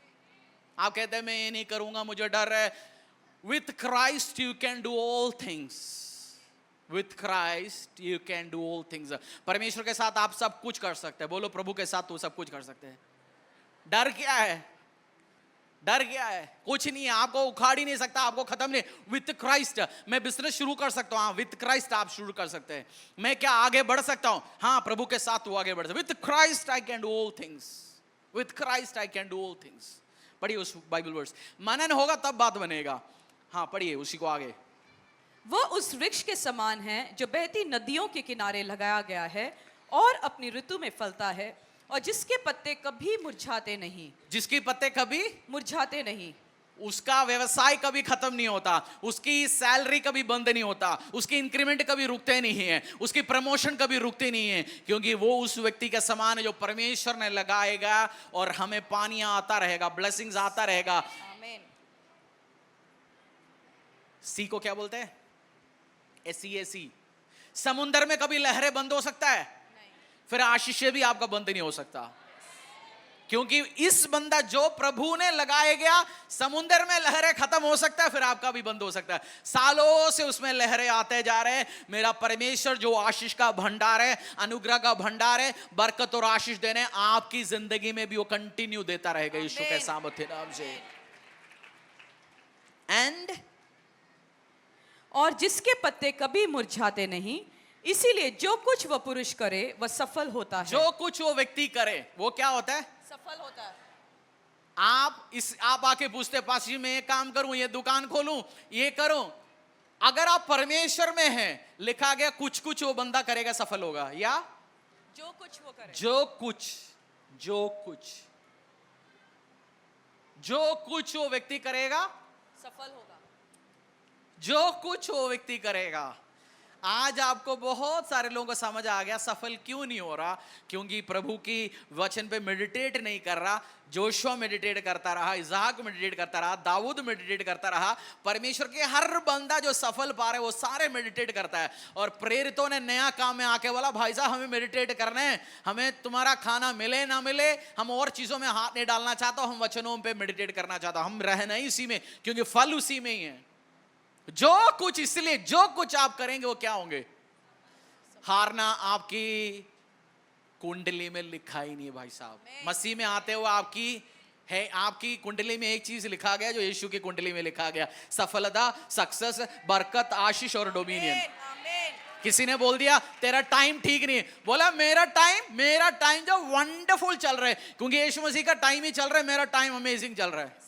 आप कहते हैं मैं ये नहीं करूंगा, मुझे डर है। With Christ you can do all things. With Christ you can do all things. परमेश्वर के साथ आप सब कुछ कर सकते हैं। बोलो प्रभु के साथ तो सब कुछ कर सकते हैं। डर क्या है? डर क्या है? कुछ नहीं है, आपको उखाड़ ही नहीं सकता, आपको खत्म नहीं। विथ क्राइस्ट मैं बिजनेस शुरू कर सकता हूं। हाँ, विथ क्राइस्ट आप शुरू कर सकते हैं। मैं क्या आगे बढ़ सकता हूं? हाँ, प्रभु के साथ वो आगे बढ़ सकता। With Christ I can do all things. With Christ I can do all things. पढ़िए उस बाइबल वर्स, मनन होगा तब बात बनेगा। हाँ पढ़िए उसी को आगे। वह उस वृक्ष के समान है जो बहती नदियों के किनारे लगाया गया है और अपनी ऋतु में फलता है और जिसके पत्ते कभी मुरझाते नहीं। जिसके पत्ते कभी मुरझाते नहीं। उसका व्यवसाय कभी खत्म नहीं होता, उसकी सैलरी कभी बंद नहीं होता, उसकी इंक्रीमेंट कभी रुकते नहीं है, उसकी प्रमोशन कभी रुकते नहीं है, क्योंकि वो उस व्यक्ति के समान है जो परमेश्वर ने लगाएगा और हमें पानी आता रहेगा, ब्लेसिंग्स आता रहेगा। आमीन। सी को क्या बोलते हैं? SEAC। समुद्र में कभी लहरें बंद हो सकता है? फिर आशीष भी आपका बंद नहीं हो सकता, क्योंकि इस बंदा जो प्रभु ने लगाया गया, समुद्र में लहरें खत्म हो सकता है, फिर आपका भी बंद हो सकता है। सालों से उसमें लहरें आते जा रहे हैं। मेरा परमेश्वर जो आशीष का भंडार है, अनुग्रह का भंडार है, बरकत और आशीष देने आपकी जिंदगी में भी वो कंटिन्यू देता रहेगा यीशु के सामर्थ्य नाम से। एंड और जिसके पत्ते कभी मुरझाते नहीं, इसीलिए जो कुछ वह पुरुष करे वह सफल होता है। जो कुछ वो व्यक्ति करे वो क्या होता है? सफल होता है। आप आके पूछते पास जी मैं ये काम करूं, ये दुकान खोलूं, ये करूं। अगर आप परमेश्वर में हैं, लिखा गया कुछ कुछ वो बंदा करेगा सफल होगा, या जो कुछ वो करे, जो कुछ वो व्यक्ति करेगा सफल होगा। जो कुछ वो व्यक्ति करेगा। आज आपको बहुत सारे लोगों को समझ आ गया सफल क्यों नहीं हो रहा, क्योंकि प्रभु की वचन पे मेडिटेट नहीं कर रहा। जोशुआ मेडिटेट करता रहा, इसहाक मेडिटेट करता रहा, दाऊद मेडिटेट करता रहा। परमेश्वर के हर बंदा जो सफल पा रहे वो सारे मेडिटेट करता है। और प्रेरितों ने नया काम में आके बोला भाई साहब हमें मेडिटेट करना है, हमें तुम्हारा खाना मिले ना मिले, हम और चीजों में हाथ नहीं डालना चाहता, हम वचनों पे मेडिटेट करना चाहता, हम रहना ही उसी में, क्योंकि फल उसी में ही है। जो कुछ, इसलिए जो कुछ आप करेंगे वो क्या होंगे? हारना आपकी कुंडली में लिखा ही नहीं है भाई साहब। मसीह में आते हुए आपकी कुंडली में एक चीज लिखा गया जो यीशु की कुंडली में लिखा गया, सफलता, सक्सेस, बरकत, आशीष और डोमिनियन। किसी ने बोल दिया तेरा टाइम ठीक नहीं है, बोला मेरा टाइम जो वंडरफुल चल रहा है, क्योंकि यीशु मसीह का टाइम ही चल रहा है, मेरा टाइम अमेजिंग चल रहा है।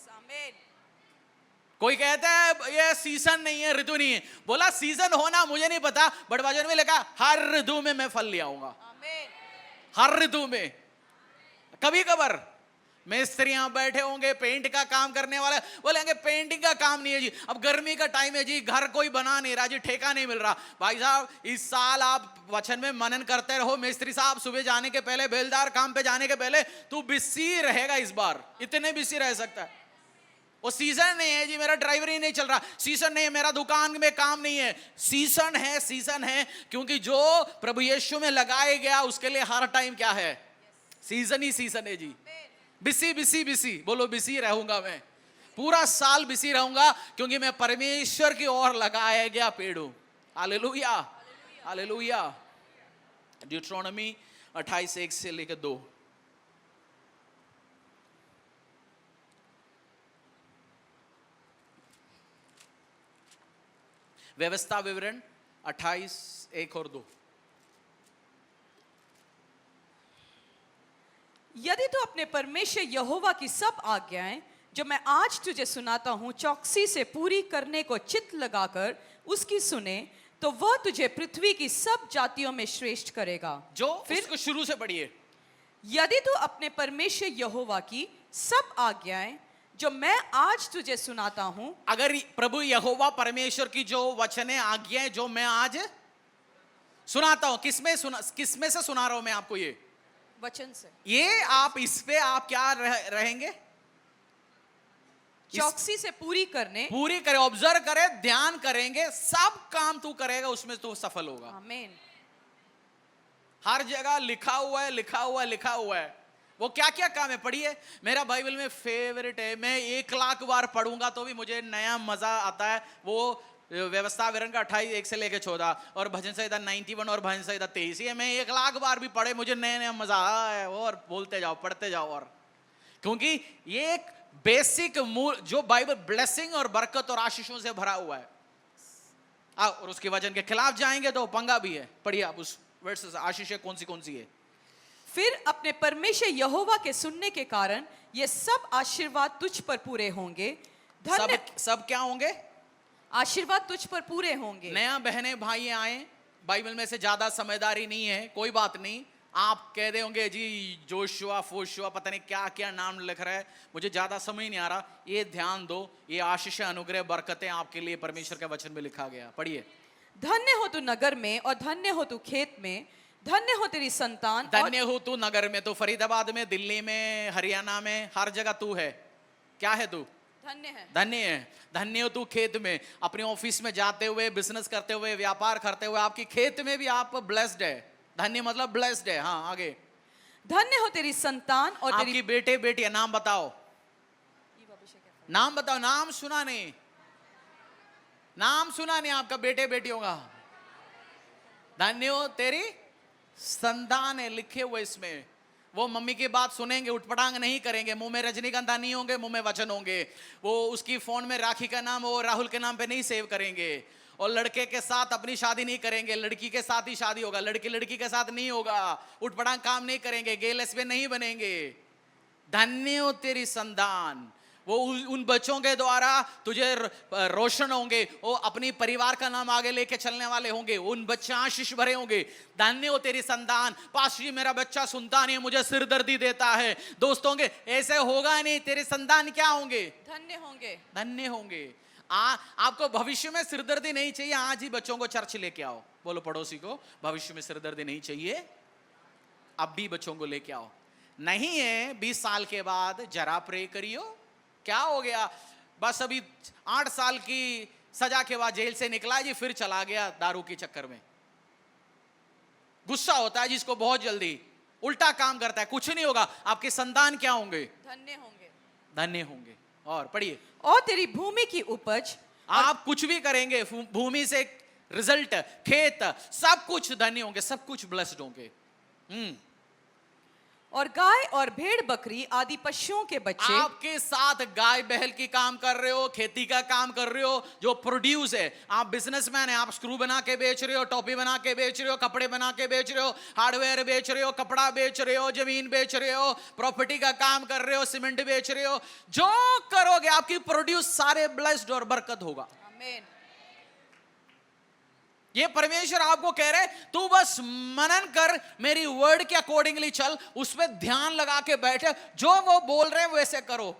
कोई कहता है ये सीजन नहीं है, ऋतु नहीं है, बोला सीजन होना मुझे नहीं पता, बट वचन में लिखा हर ऋतु में मैं फल ले आऊंगा। हर ऋतु में। कभी कभार मिस्त्रियां बैठे होंगे, पेंट का काम करने वाले बोलेंगे पेंटिंग का काम नहीं है जी, अब गर्मी का टाइम है जी, घर कोई बना नहीं रहा जी, ठेका नहीं मिल रहा। भाई साहब इस साल आप वचन में मनन करते रहो। मिस्त्री साहब सुबह जाने के पहले, बेलदार काम पे जाने के पहले, तू बिजी रहेगा इस बार, इतने बिजी रह सकता है। वो सीजन नहीं है जी मेरा ड्राइवरी नहीं चल रहा, सीजन नहीं है मेरा दुकान में काम नहीं है, सीजन है, क्योंकि जो प्रभु यीशु में लगाया गया उसके लिए हर टाइम क्या है? सीजन है जी। बिसी बोलो, बिसी रहूंगा मैं, पूरा साल बिसी रहूंगा, क्योंकि मैं परमेश्वर की ओर लगाया गया पेड़ हूं। Hallelujah, hallelujah. ड्यूट्रोनॉमी 28:1 से लेकर 2। व्यवस्था विवरण 28 1 और 2। यदि तू अपने परमेश्वर यहोवा की सब आज्ञाएं जो मैं आज तुझे सुनाता हूं चौकसी से पूरी करने को चित्त लगाकर उसकी सुने, तो वह तुझे पृथ्वी की सब जातियों में श्रेष्ठ करेगा। जो फिर उसको शुरू से पढ़िए। यदि तू अपने परमेश्वर यहोवा की सब आज्ञाएं जो मैं आज तुझे सुनाता हूं, अगर प्रभु यहोवा परमेश्वर की जो वचने आज्ञाएं जो मैं आज सुनाता हूं, किसमें से सुना रहा हूं मैं आपको, ये वचन से ये आप इस पे आप क्या रहेंगे, चौकसी से पूरी करने, पूरी करे, ऑब्जर्व करे, ध्यान करेंगे, सब काम तू करेगा उसमें तू सफल होगा। आमीन। हर जगह लिखा हुआ है, लिखा हुआ है, लिखा हुआ है। वो क्या क्या काम है पढ़िए। मेरा बाइबल में फेवरेट है, मैं 1 लाख बार पढ़ूंगा तो भी मुझे नया मजा आता है। वो व्यवस्था विवरण का 28 1 से लेकर 14 और भजन संहिता 91 और भजन संहिता 23, ये मैं 1 लाख बार भी पढ़े मुझे नया नया मजा आया और बोलते जाओ, पढ़ते जाओ। और क्योंकि ये एक बेसिक मूल जो बाइबल ब्लेसिंग और बरकत और आशीषों से भरा हुआ है। और उसके वचन के खिलाफ जाएंगे तो पंगा भी है। पढ़िए आप उस वर्सेस, आशीषें कौन सी है। फिर अपने परमेश्वर यहोवा के सुनने के कारण ये सब आशीर्वाद तुझ पर पूरे होंगे। सब क्या होंगे? आशीर्वाद तुझ पर पूरे होंगे। नया बहने भाई आए, बाइबल में से ज्यादा समझदारी नहीं है, कोई बात नहीं। आप कह दे होंगे जी जोशुआ फोशुआ पता नहीं क्या क्या नाम लिख रहा है, मुझे ज्यादा समझ नहीं आ रहा। ये ध्यान दो, ये आशीष अनुग्रह बरकतें आपके लिए परमेश्वर के वचन में लिखा गया। पढ़िए। धन्य हो तू नगर में और धन्य हो तू खेत में, धन्य हो तेरी संतान। धन्य हो तू नगर में, तो फरीदाबाद में, दिल्ली में, हरियाणा में, हर जगह तू है। क्या है तू? धन्य है। धन्य है। धन्य हो तू खेत में, अपने ऑफिस में जाते हुए, बिजनेस करते हुए, व्यापार करते हुए, आपकी खेत में भी आप ब्लेस्ड है। धन्य मतलब ब्लेस्ड है। हाँ आगे। धन्य हो तेरी संतान और आपकी बेटे बेटियां, नाम बताओ, नाम बताओ। नाम सुना नहीं, नाम सुना नहीं आपका बेटे बेटियों का। धन्य हो तेरी संतान है लिखे हुए इसमें। वो मम्मी की बात सुनेंगे, उठपटांग नहीं करेंगे, मुंह में रजनीगंधा नहीं होंगे, मुंह में वचन होंगे। वो उसकी फोन में राखी का नाम वो राहुल के नाम पे नहीं सेव करेंगे। और लड़के के साथ अपनी शादी नहीं करेंगे, लड़की के साथ ही शादी होगा। लड़की के साथ नहीं होगा, उठपटांग काम नहीं करेंगे, गे लेस्बियन नहीं बनेंगे। धन्य हो तेरी संतान, वो उन बच्चों के द्वारा तुझे रोशन होंगे, वो अपनी परिवार का नाम आगे लेके चलने वाले होंगे, उन बच्चे आशीष भरे होंगे। धन्य हो तेरी संतान। पास्टर जी मेरा बच्चा सुनता नहीं है, मुझे सिरदर्दी देता है। दोस्तों के ऐसे होगा नहीं, तेरे संतान क्या होंगे? धन्य होंगे। धन्य होंगे। आपको भविष्य में सिरदर्दी नहीं चाहिए, आज ही बच्चों को चर्च लेके आओ। बोलो पड़ोसी को, भविष्य में सिरदर्दी नहीं चाहिए, अब भी बच्चों को लेके आओ। नहीं है 20 साल के बाद जरा प्रे करियो। क्या हो गया? बस अभी 8 साल की सजा के बाद जेल से निकला जी, फिर चला गया दारू के चक्कर में। गुस्सा होता है जिसको बहुत जल्दी, उल्टा काम करता है। कुछ नहीं होगा। आपके संतान क्या होंगे? धन्य होंगे। धन्य होंगे। और पढ़िए। और तेरी भूमि की उपज, आप कुछ भी करेंगे, भूमि से रिजल्ट, खेत, सब कुछ धन्य होंगे, सब कुछ ब्लेस्ड होंगे। और गाय और भेड़ बकरी आदि पशुओं के बच्चे। आपके साथ गाय बैल की काम कर रहे हो, खेती का काम कर रहे हो, जो प्रोड्यूस है। आप बिजनेसमैन है, आप स्क्रू बना के बेच रहे हो, टोपी बना के बेच रहे हो, कपड़े बना के बेच रहे हो, हार्डवेयर बेच रहे हो, कपड़ा बेच रहे हो, जमीन बेच रहे हो, प्रॉपर्टी का काम कर रहे हो, सीमेंट बेच रहे हो, जो करोगे आपकी प्रोड्यूस सारे ब्लेस्ड और बरकत होगा। आमीन। ये परमेश्वर आपको कह रहे, तू बस मनन कर, मेरी वर्ड के अकॉर्डिंगली चल, उसमें ध्यान लगा के बैठे, जो वो बोल रहे हैं वैसे करो।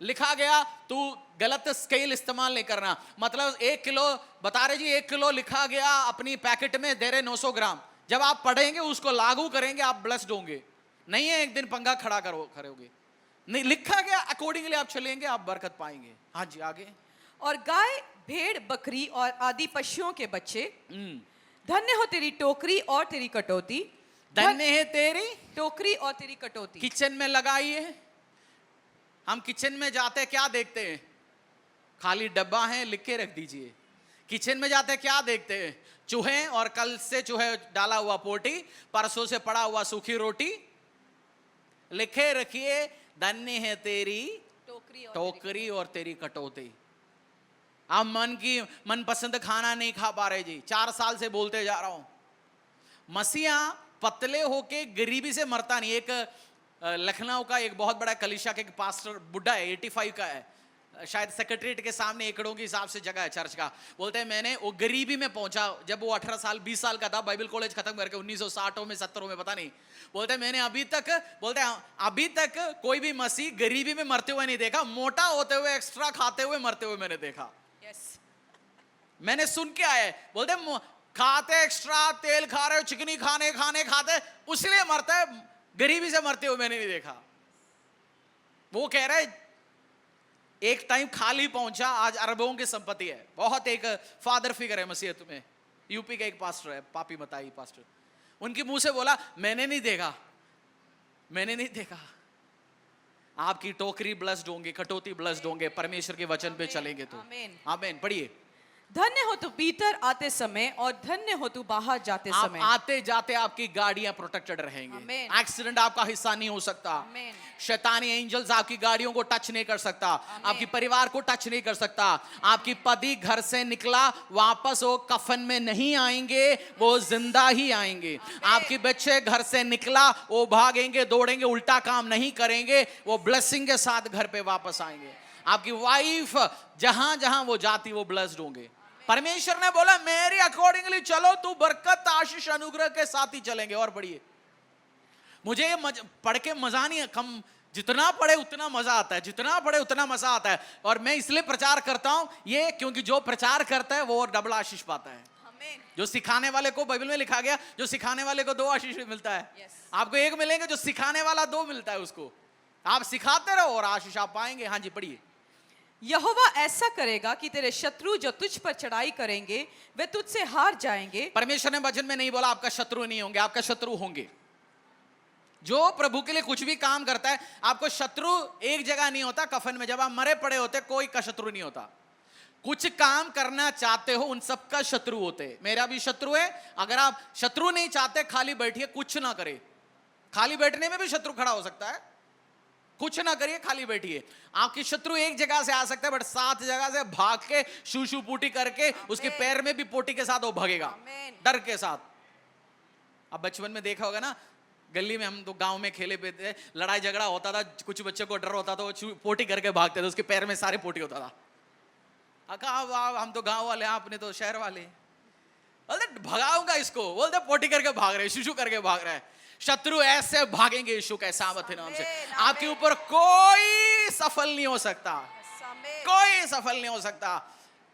लिखा गया, तू गलत स्केल इस्तेमाल नहीं करना। मतलब 1 किलो बता रहे जी, 1 किलो लिखा गया अपनी पैकेट में, दे रहे 900 ग्राम। जब आप पढ़ेंगे, उसको लागू करेंगे, आप ब्लेस्ड होंगे। नहीं है एक दिन पंगा खड़ा करोगे, नहीं, लिखा गया अकॉर्डिंगली आप चलेंगे, आप बरकत पाएंगे। हाँ जी आगे। और गाय भेड़ बकरी और आदि पशुओं के बच्चे। धन्य हो तेरी टोकरी और तेरी कटोती। धन्य है तेरी टोकरी और तेरी कटोती। किचन में लगाइए। हम किचन में जाते क्या देखते हैं? खाली डब्बा है, लिख के रख दीजिए। किचन में जाते क्या देखते हैं? चूहे, और कल से चूहे डाला हुआ पोटी, परसों से पड़ा हुआ सूखी रोटी। लिखे रखिए, धन्य है तेरी टोकरी और तेरी कटोती। आप मनपसंद खाना नहीं खा पा रहे जी, 4 साल से बोलते जा रहा हूं। मसीहा पतले होके गरीबी से मरता नहीं। एक लखनऊ का एक बहुत बड़ा कलीसिया का एक पास्टर बुढ़ा है, 85 का है, शायद सेक्रेटरीट के सामने एकड़ों के हिसाब से जगह है चर्च का। बोलते हैं मैंने वो गरीबी में पहुंचा जब वो 18 साल 20 साल का था, बाइबल कॉलेज खत्म करके 1960 में 70 में पता नहीं। बोलते हैं मैंने अभी तक कोई भी मसीह गरीबी में मरते हुए नहीं देखा, मोटा होते हुए एक्स्ट्रा खाते हुए मरते हुए मैंने देखा। मैंने सुन के आए। बोलते खाते एक्स्ट्रा, तेल खा रहे हो, चिकनी खाने खाते उसलिए मरते है, गरीबी से मरते हुए मैंने नहीं देखा। वो कह रहे एक टाइम खाली पहुंचा, आज अरबों की संपत्ति है। बहुत एक फादर फिगर है मसीहत में, यूपी का एक पास्टर है, पापी मताई पास्टर। उनके मुंह से बोला मैंने नहीं देखा। आपकी टोकरी ब्लेस्ड होंगे, कटोती ब्लेस्ड होंगे, परमेश्वर के वचन पे चलेंगे तो। आमीन। पढ़िए। धन्य हो तू भीतर आते समय और धन्य हो तू बाहर जाते आप समय। आते जाते आपकी गाड़ियां प्रोटेक्टेड रहेंगी, एक्सीडेंट आपका हिस्सा नहीं हो सकता, शैतानी एंजल्स आपकी गाड़ियों को टच नहीं कर सकता, आपकी परिवार को टच नहीं कर सकता। आपकी पति घर से निकला वापस वो कफन में नहीं आएंगे, वो जिंदा ही आएंगे। आपकी बच्चे घर से निकला वो भागेंगे दौड़ेंगे, उल्टा काम नहीं करेंगे, वो ब्लेसिंग के साथ घर पे वापस आएंगे। आपकी वाइफ जहां जहां वो जाती वो ब्लेस्ड होंगे। परमेश्वर ने बोला मेरी अकॉर्डिंगली चलो, तू बरकत आशीष अनुग्रह के साथ ही चलेंगे। और बढ़िए। मुझे पढ़ के मजा नहीं है, कम जितना पढ़े उतना मजा आता है, जितना पढ़े उतना मजा आता है। और मैं इसलिए प्रचार करता हूं ये, क्योंकि जो प्रचार करता है वो डबल आशीष पाता है। जो सिखाने वाले को, बाइबल में लिखा गया, जो सिखाने वाले को 2 आशीष मिलता है, आपको 1 मिलेंगे, जो सिखाने वाला 2 मिलता है उसको। आप सिखाते रहो और आशीष आप पाएंगे। हाँ जी पढ़िए। यहोवा ऐसा करेगा कि तेरे शत्रु जो तुझ पर चढ़ाई करेंगे वे तुझसे हार जाएंगे। परमेश्वर ने वचन में नहीं बोला आपका शत्रु नहीं होंगे, आपका शत्रु होंगे। जो प्रभु के लिए कुछ भी काम करता है, आपको शत्रु एक जगह नहीं होता। कफन में जब आप मरे पड़े होते कोई का शत्रु नहीं होता। कुछ काम करना चाहते हो उन सबका शत्रु होते। मेरा भी शत्रु है। अगर आप शत्रु नहीं चाहते खाली बैठिए, कुछ ना करे। खाली बैठने में भी शत्रु खड़ा हो सकता है, कुछ ना करिए, खाली बैठिए। आपकी शत्रु एक जगह से आ सकता है, बट 7 जगह से भाग के शू पूटी करके उसके पैर में भी पोटी के साथ वो भागेगा, डर के साथ। अब बचपन में देखा होगा ना, गली में हम तो गांव में खेले पे थे, लड़ाई झगड़ा होता था, कुछ बच्चे को डर होता था, वो पोटी करके भागते थे, उसके पैर में सारे पोटी होता था। हम तो गांव वाले, आपने तो शहर वाले। बोलते भगाऊंगा इसको, बोलते पोटी करके भाग रहे, शू करके भाग रहे हैं। शत्रु ऐसे भागेंगे यीशु के सामर्थ्य नाम से। आपके ऊपर कोई सफल नहीं हो सकता, कोई सफल नहीं हो सकता।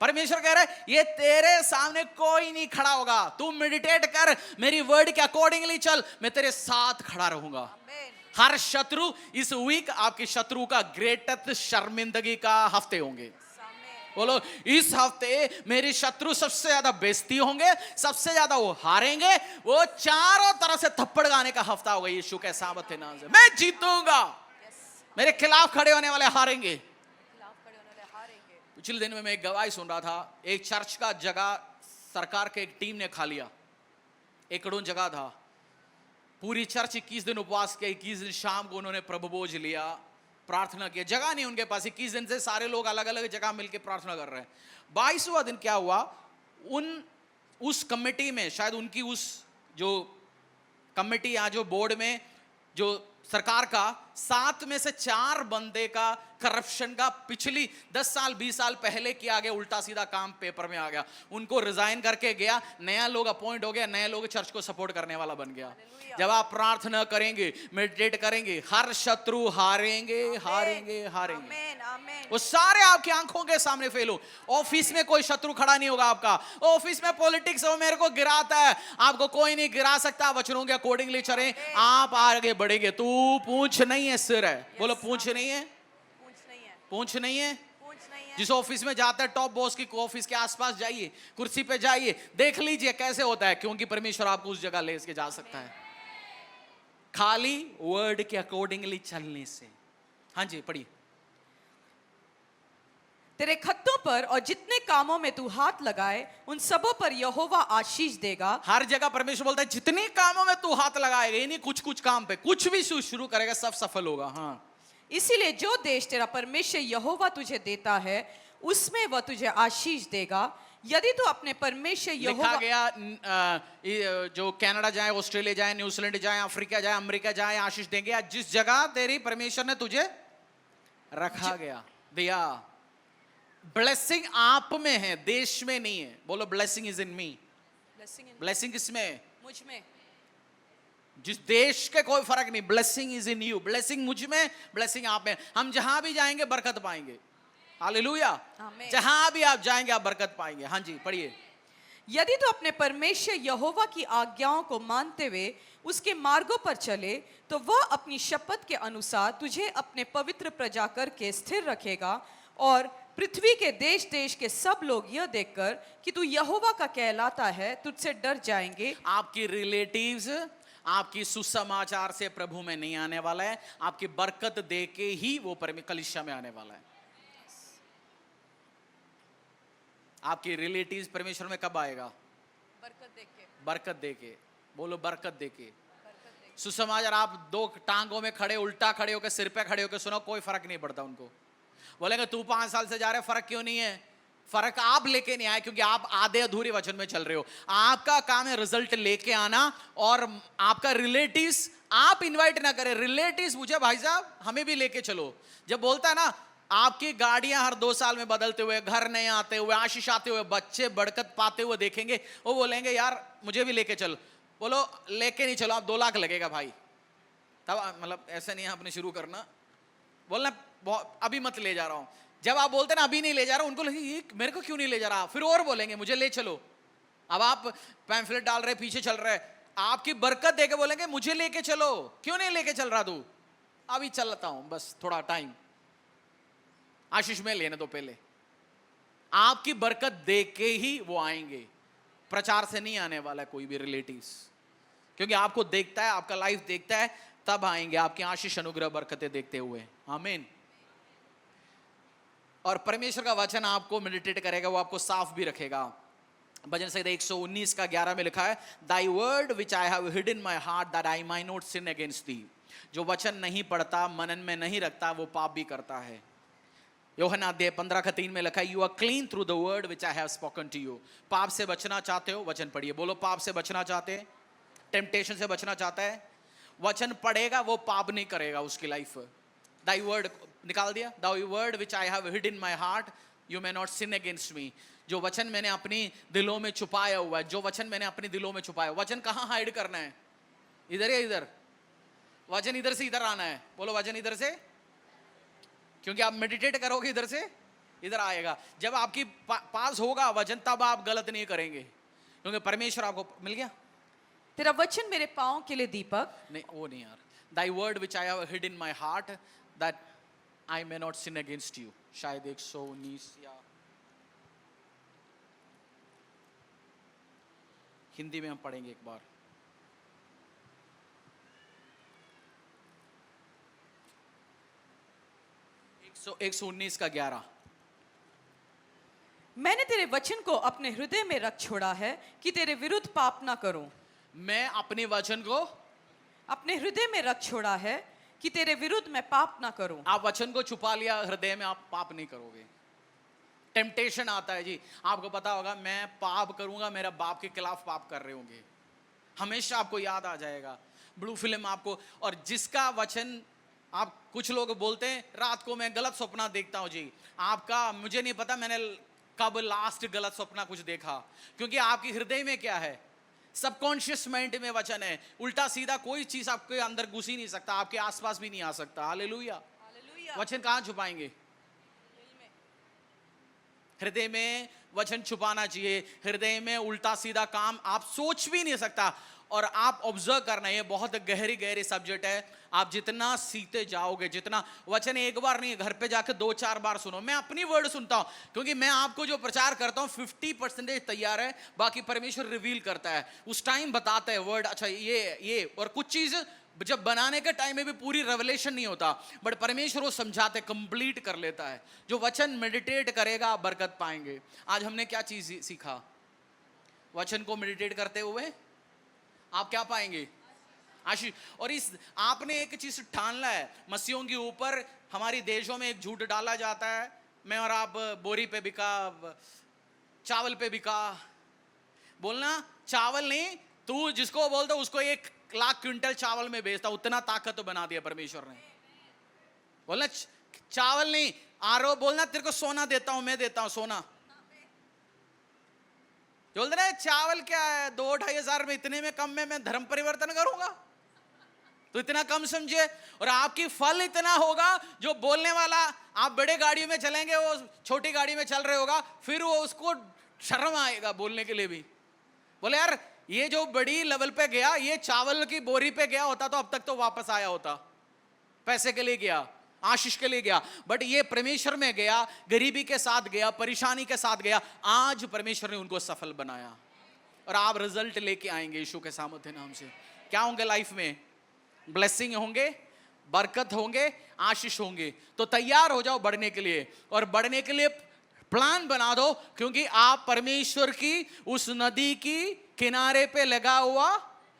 परमेश्वर कह रहा है ये तेरे सामने कोई नहीं खड़ा होगा। तू मेडिटेट कर, मेरी वर्ड के अकॉर्डिंगली चल, मैं तेरे साथ खड़ा रहूंगा। हर शत्रु, इस वीक आपके शत्रु का ग्रेटेस्ट शर्मिंदगी का हफ्ते होंगे। बोलो इस हफ्ते मेरे शत्रु सबसे ज्यादा बेइज्जती होंगे, सबसे ज्यादा वो हारेंगे, वो चारों तरफ से थप्पड़ गाने का हफ्ता होगा यीशु के सामर्थ्य नाम से। मैं जीतूंगा, मेरे खिलाफ खड़े होने वाले हारेंगे। पिछले दिन में मैं एक गवाही सुन रहा था, एक चर्च का जगह सरकार के एक टीम ने खा लिया। एकड़ों जगह था, पूरी चर्च 21 दिन उपवास किया, 21 दिन शाम को उन्होंने प्रभु भोज लिया, प्रार्थना किया। जगह नहीं उनके पास, 21 दिन से सारे लोग अलग अलग जगह मिलकर प्रार्थना कर रहे हैं। 22वां दिन क्या हुआ, उस कमेटी में, शायद उनकी उस जो कमेटी या जो बोर्ड में, जो सरकार का 7 में से 4 बंदे का करप्शन का पिछली 10 साल 20 साल पहले किया गया उल्टा सीधा काम पेपर में आ गया। उनको रिजाइन करके गया, नया लोग अपॉइंट हो गया, नया लोग चर्च को सपोर्ट करने वाला बन गया। जब आप प्रार्थना करेंगे, मेडिटेट करेंगे, हर शत्रु हारेंगे, हारेंगे, हारेंगे। वो सारे आपकी आंखों के सामने फेल हो। ऑफिस में कोई शत्रु खड़ा नहीं होगा आपका। ऑफिस में पॉलिटिक्स वो मेरे को गिराता है, आपको कोई नहीं गिरा सकता। वचनों के अकॉर्डिंगली चलें, आप आगे बढ़ेंगे। तू पूंछ नहीं है, सिर है। बोलो पूंछ नहीं है, पूंछ नहीं है। जिस ऑफिस में जाता है टॉप बॉस की ऑफिस के आसपास जाइए, कुर्सी पे जाइए, देख लीजिए कैसे होता है, क्योंकि परमेश्वर आपको उस जगह ले के जा सकता है खाली वर्ड के अकॉर्डिंगली चलने से। हाँ जी पढ़िए। तेरे खत्तों पर और जितने कामों में तू हाथ लगाए उन सबों पर यहोवा आशीष देगा। हर जगह परमेश्वर बोलता है जितने कामों में तू हाथ लगाएगा, यानी कुछ कुछ काम पे कुछ भी शुरू करेगा सब सफल होगा। हाँ, इसीलिए जो देश तेरा परमेश्वर यहोवा तुझे देता है उसमें वह तुझे आशीष देगा। यदि तू अपने परमेश्वर लिखा यहोवा गया जो कनाडा जाए, ऑस्ट्रेलिया जाए, न्यूजीलैंड जाए, अफ्रीका जाए, अमेरिका जाए, आशीष देंगे। या जिस जगह तेरी परमेश्वर ने तुझे रखा गया, दिया। ब्लेसिंग आप में है, देश में नहीं है। बोलो blessing is in me. Blessing किसमें है? मुझ में। जिस देश के कोई फर्क नहीं, blessing is in you. Blessing मुझ में, ब्लेसिंग आप में। हम जहां भी जाएंगे बरकत पाएंगे। हालेलुया। आमीन। जहां भी आप जाएंगे आप बरकत पाएंगे। हाँ जी, पढ़िए। यदि तू अपने परमेश्वर यहोवा की आज्ञाओं को मानते हुए उसके मार्गों पर चले, तो वह अपनी शपथ के अनुसार तुझे अपने पवित्र प्रजा करके स्थिर रखेगा। और पृथ्वी के देश देश के सब लोग यह देखकर कि तू यहोवा का कहलाता है, तुझसे डर जाएंगे। आपकी रिलेटिव्स आपकी सुसमाचार से प्रभु में नहीं आने वाला है, आपकी बरकत दे के ही वो कलीसिया में आने वाला है। आपकी रिलेटिव्स परमेश्वर में कब आएगा? बरकत देके। बरकत दे के। बोलो बरकत दे के। सुसमाचार आप दो टांगों में खड़े, उल्टा खड़े होकर, सिर पे खड़े होकर सुनो, कोई फर्क नहीं पड़ता उनको। बोलेंगे तू 5 साल से जा रहे, फर्क क्यों नहीं है? फर्क आप लेके नहीं आए, क्योंकि आप आधे अधूरे वचन में चल रहे हो। आपका काम है रिजल्ट लेके आना। और आपका रिलेटिव्स आप इनवाइट ना करें, रिलेटिव्स मुझे भाई साहब हमें भी लेके चलो। जब बोलता है ना, आपकी गाड़ियां हर 2 साल में बदलते हुए, घर नए आते हुए, आशीष आते हुए, बच्चे बरकत पाते हुए देखेंगे, वो बोलेंगे यार मुझे भी लेके चल। बोलो लेके नहीं चलो, आप 2 लाख लगेगा भाई। तब मतलब ऐसा नहीं है आपने शुरू करना, बोलना अभी मत ले जा रहा हूं। जब आप बोलते ना अभी नहीं ले जा रहा, उनको लगे ये मेरे को क्यों नहीं ले जा रहा, फिर और बोलेंगे मुझे ले चलो। अब आप पैम्फलेट डाल रहे, पीछे चल रहे, आपकी बरकत देके बोलेंगे मुझे लेके चलो। क्यों नहीं लेके चल रहा तू? अभी चलता हूं, बस थोड़ा टाइम, आशीष में लेने दो पहले। आपकी बरकत देख के ही वो आएंगे, प्रचार से नहीं आने वाला कोई भी रिलेटिव्स, क्योंकि आपको देखता है, आपका लाइफ देखता है, तब आएंगे आपकी आशीष अनुग्रह बरकतें देखते हुए। आमीन। और परमेश्वर का वचन आपको मेडिटेट करेगा, वो आपको साफ भी रखेगा। भजन संहिता 119 का 11 में लिखा है, thy word which I have hidden my heart that I may not sin against thee. जो वचन नहीं पढ़ता, मनन में नहीं रखता, वो पाप भी करता है। यूहन्ना अध्याय 15:3 में लिखा है, you are clean through the word which I have spoken to you. पाप से बचना चाहते हो, वचन पढ़िए। बोलो पाप से बचना चाहते हैं, टेम्पटेशन से बचना चाहता है, वचन पढ़ेगा, वो पाप नहीं करेगा उसकी लाइफ। दाई वर्ड निकाल दिया, thy word which I have hid in my heart you may not sin against me. जो वचन मैंने अपनी दिलों में छुपाया हुआ है, जो वचन मैंने अपनी दिलों में छुपाया। वचन कहाँ हाइड करना है? इधर या इधर? वचन इधर से इधर आना है। बोलो वचन इधर से, क्योंकि आप मेडिटेट करोगे इधर से इधर आएगा। जब आपकी पास होगा वचन, तब आप गलत नहीं करेंगे, क्योंकि परमेश्वर आपको मिल गया। तेरा वचन मेरे पाँव के लिए दीपक, नहीं वो नहीं यार, thy word which I have hid in my heart that I may not sin against you. शायद 119 या हिंदी में हम पढ़ेंगे एक बार। एक सौ 19 का 11। मैंने तेरे वचन को अपने हृदय में रख छोड़ा है कि तेरे विरुद्ध पाप ना करूं। मैं अपने वचन को अपने हृदय में रख छोड़ा है कि तेरे विरुद्ध मैं पाप ना करूं। आप वचन को छुपा लिया हृदय में, आप पाप नहीं करोगे। टेम्पटेशन आता है जी, आपको पता होगा मैं पाप करूंगा, मेरा बाप के खिलाफ पाप कर रहे होंगे, हमेशा आपको याद आ जाएगा ब्लू फिल्म आपको। और जिसका वचन आप, कुछ लोग बोलते हैं रात को मैं गलत सपना देखता हूं जी। आपका मुझे नहीं पता मैंने कब लास्ट गलत सपना कुछ देखा, क्योंकि आपके हृदय में क्या है, सबकॉन्शियस माइंड में वचन है। उल्टा सीधा कोई चीज आपके अंदर घुस ही नहीं सकता, आपके आसपास भी नहीं आ सकता। हालेलुया। वचन कहां छुपाएंगे? हृदय में वचन छुपाना चाहिए। हृदय में उल्टा सीधा काम आप सोच भी नहीं सकता। और आप ऑब्जर्व करना, ये बहुत गहरी गहरी सब्जेक्ट है। आप जितना सीखते जाओगे, जितना वचन एक बार नहीं, घर पे जाके 2-4 बार सुनो। मैं अपनी वर्ड सुनता हूं, क्योंकि मैं आपको जो प्रचार करता हूं 50% तैयार है, बाकी परमेश्वर रिवील करता है। उस टाइम बताता है वर्ड, अच्छा ये और कुछ चीज जब बनाने के टाइम में भी पूरी रेवलेशन नहीं होता, बट परमेश्वर वो समझाते, कंप्लीट कर लेता है। जो वचन मेडिटेट करेगा बरकत पाएंगे। आज हमने क्या चीज सीखा? वचन को मेडिटेट करते हुए आप क्या पाएंगे? आशीष। और इस आपने एक चीज ठानना है, मसीहों के ऊपर हमारी देशों में एक झूठ डाला जाता है, मैं और आप बोरी पे बिका, चावल पे बिका। बोलना चावल नहीं, तू जिसको बोलता उसको 1,00,000 क्विंटल चावल में बेचता, उतना ताकत तो बना दिया परमेश्वर ने। बोलना चावल नहीं, आरो बोलना तेरे को सोना देता हूं, मैं देता हूं सोना। बोलते ना चावल क्या है, 2-2.5 हजार में, इतने में कम में मैं धर्म परिवर्तन करूंगा, तो इतना कम समझे। और आपकी फल इतना होगा, जो बोलने वाला, आप बड़े गाड़ियों में चलेंगे, वो छोटी गाड़ी में चल रहे होगा, फिर वो उसको शर्म आएगा बोलने के लिए भी। बोले यार ये जो बड़ी लेवल पे गया, ये चावल की बोरी पे गया होता तो अब तक तो वापस आया होता, पैसे के लिए गया, आशीष के लिए गया, बट ये परमेश्वर में गया, गरीबी के साथ गया, परेशानी के साथ गया। आज परमेश्वर ने उनको सफल बनाया और आप रिजल्ट लेके आएंगे यीशु के सामर्थ्य नाम से। क्या होंगे लाइफ में? ब्लेसिंग होंगे, बरकत होंगे, आशीष होंगे। तो तैयार हो जाओ बढ़ने के लिए, और बढ़ने के लिए प्लान बना दो, क्योंकि आप परमेश्वर की उस नदी की किनारे पे लगा हुआ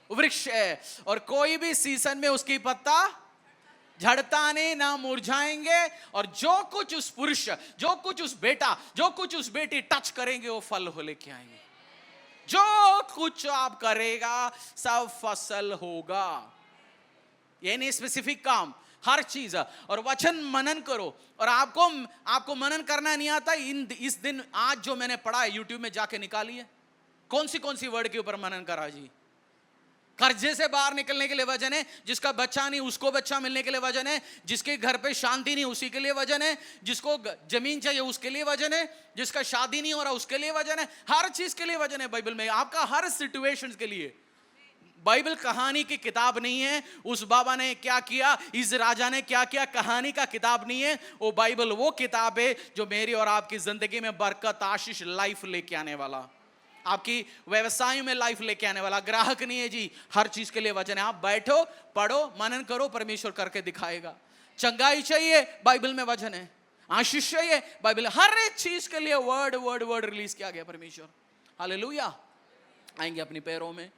वृक्ष है, और कोई भी सीजन में उसकी पत्ता झड़ता नहीं, ना मुरझाएंगे। और जो कुछ उस पुरुष, जो कुछ उस बेटा, जो कुछ उस बेटी टच करेंगे, वो फल हो लेके आएंगे। जो कुछ आप करेगा सब फसल होगा। ये नहीं स्पेसिफिक काम, हर चीज। और वचन मनन करो, और आपको मनन करना नहीं आता, इस दिन आज जो मैंने पढ़ा है यूट्यूब में जाके निकालिए, कौन सी वर्ड के ऊपर मनन करा जी। कर्जे से बाहर निकलने के लिए वजन है, जिसका बच्चा नहीं उसको बच्चा मिलने के लिए वजन है, जिसके घर पे शांति नहीं उसी के लिए वजन है, जिसको जमीन चाहिए उसके लिए वजन है, जिसका शादी नहीं हो रहा उसके लिए वजन है। हर चीज के लिए वजन है बाइबल में, आपका हर सिचुएशंस के लिए। बाइबल कहानी की किताब नहीं है, उस बाबा ने क्या किया, इस राजा ने क्या किया, कहानी का किताब नहीं है वो। बाइबल वो किताब है जो मेरी और आपकी जिंदगी में बरकत, आशीष, लाइफ लेके आने वाला, आपकी व्यवसाय में लाइफ लेके आने वाला। ग्राहक नहीं है जी, हर चीज के लिए वचन है। आप बैठो, पढ़ो, मनन करो, परमेश्वर करके दिखाएगा। चंगाई चाहिए, बाइबल में वचन है। आशीष चाहिए, बाइबल, हर एक चीज के लिए वर्ड वर्ड वर्ड रिलीज किया गया परमेश्वर। हालेलुया। आएंगे अपनी पैरों में।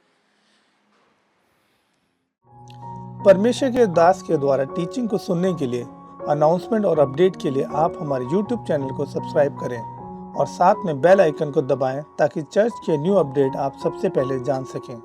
परमेश्वर के दास के द्वारा टीचिंग को सुनने के लिए, अनाउंसमेंट और अपडेट के लिए आप हमारे YouTube चैनल को सब्सक्राइब करें और साथ में बेल आइकन को दबाएं, ताकि चर्च के न्यू अपडेट आप सबसे पहले जान सकें।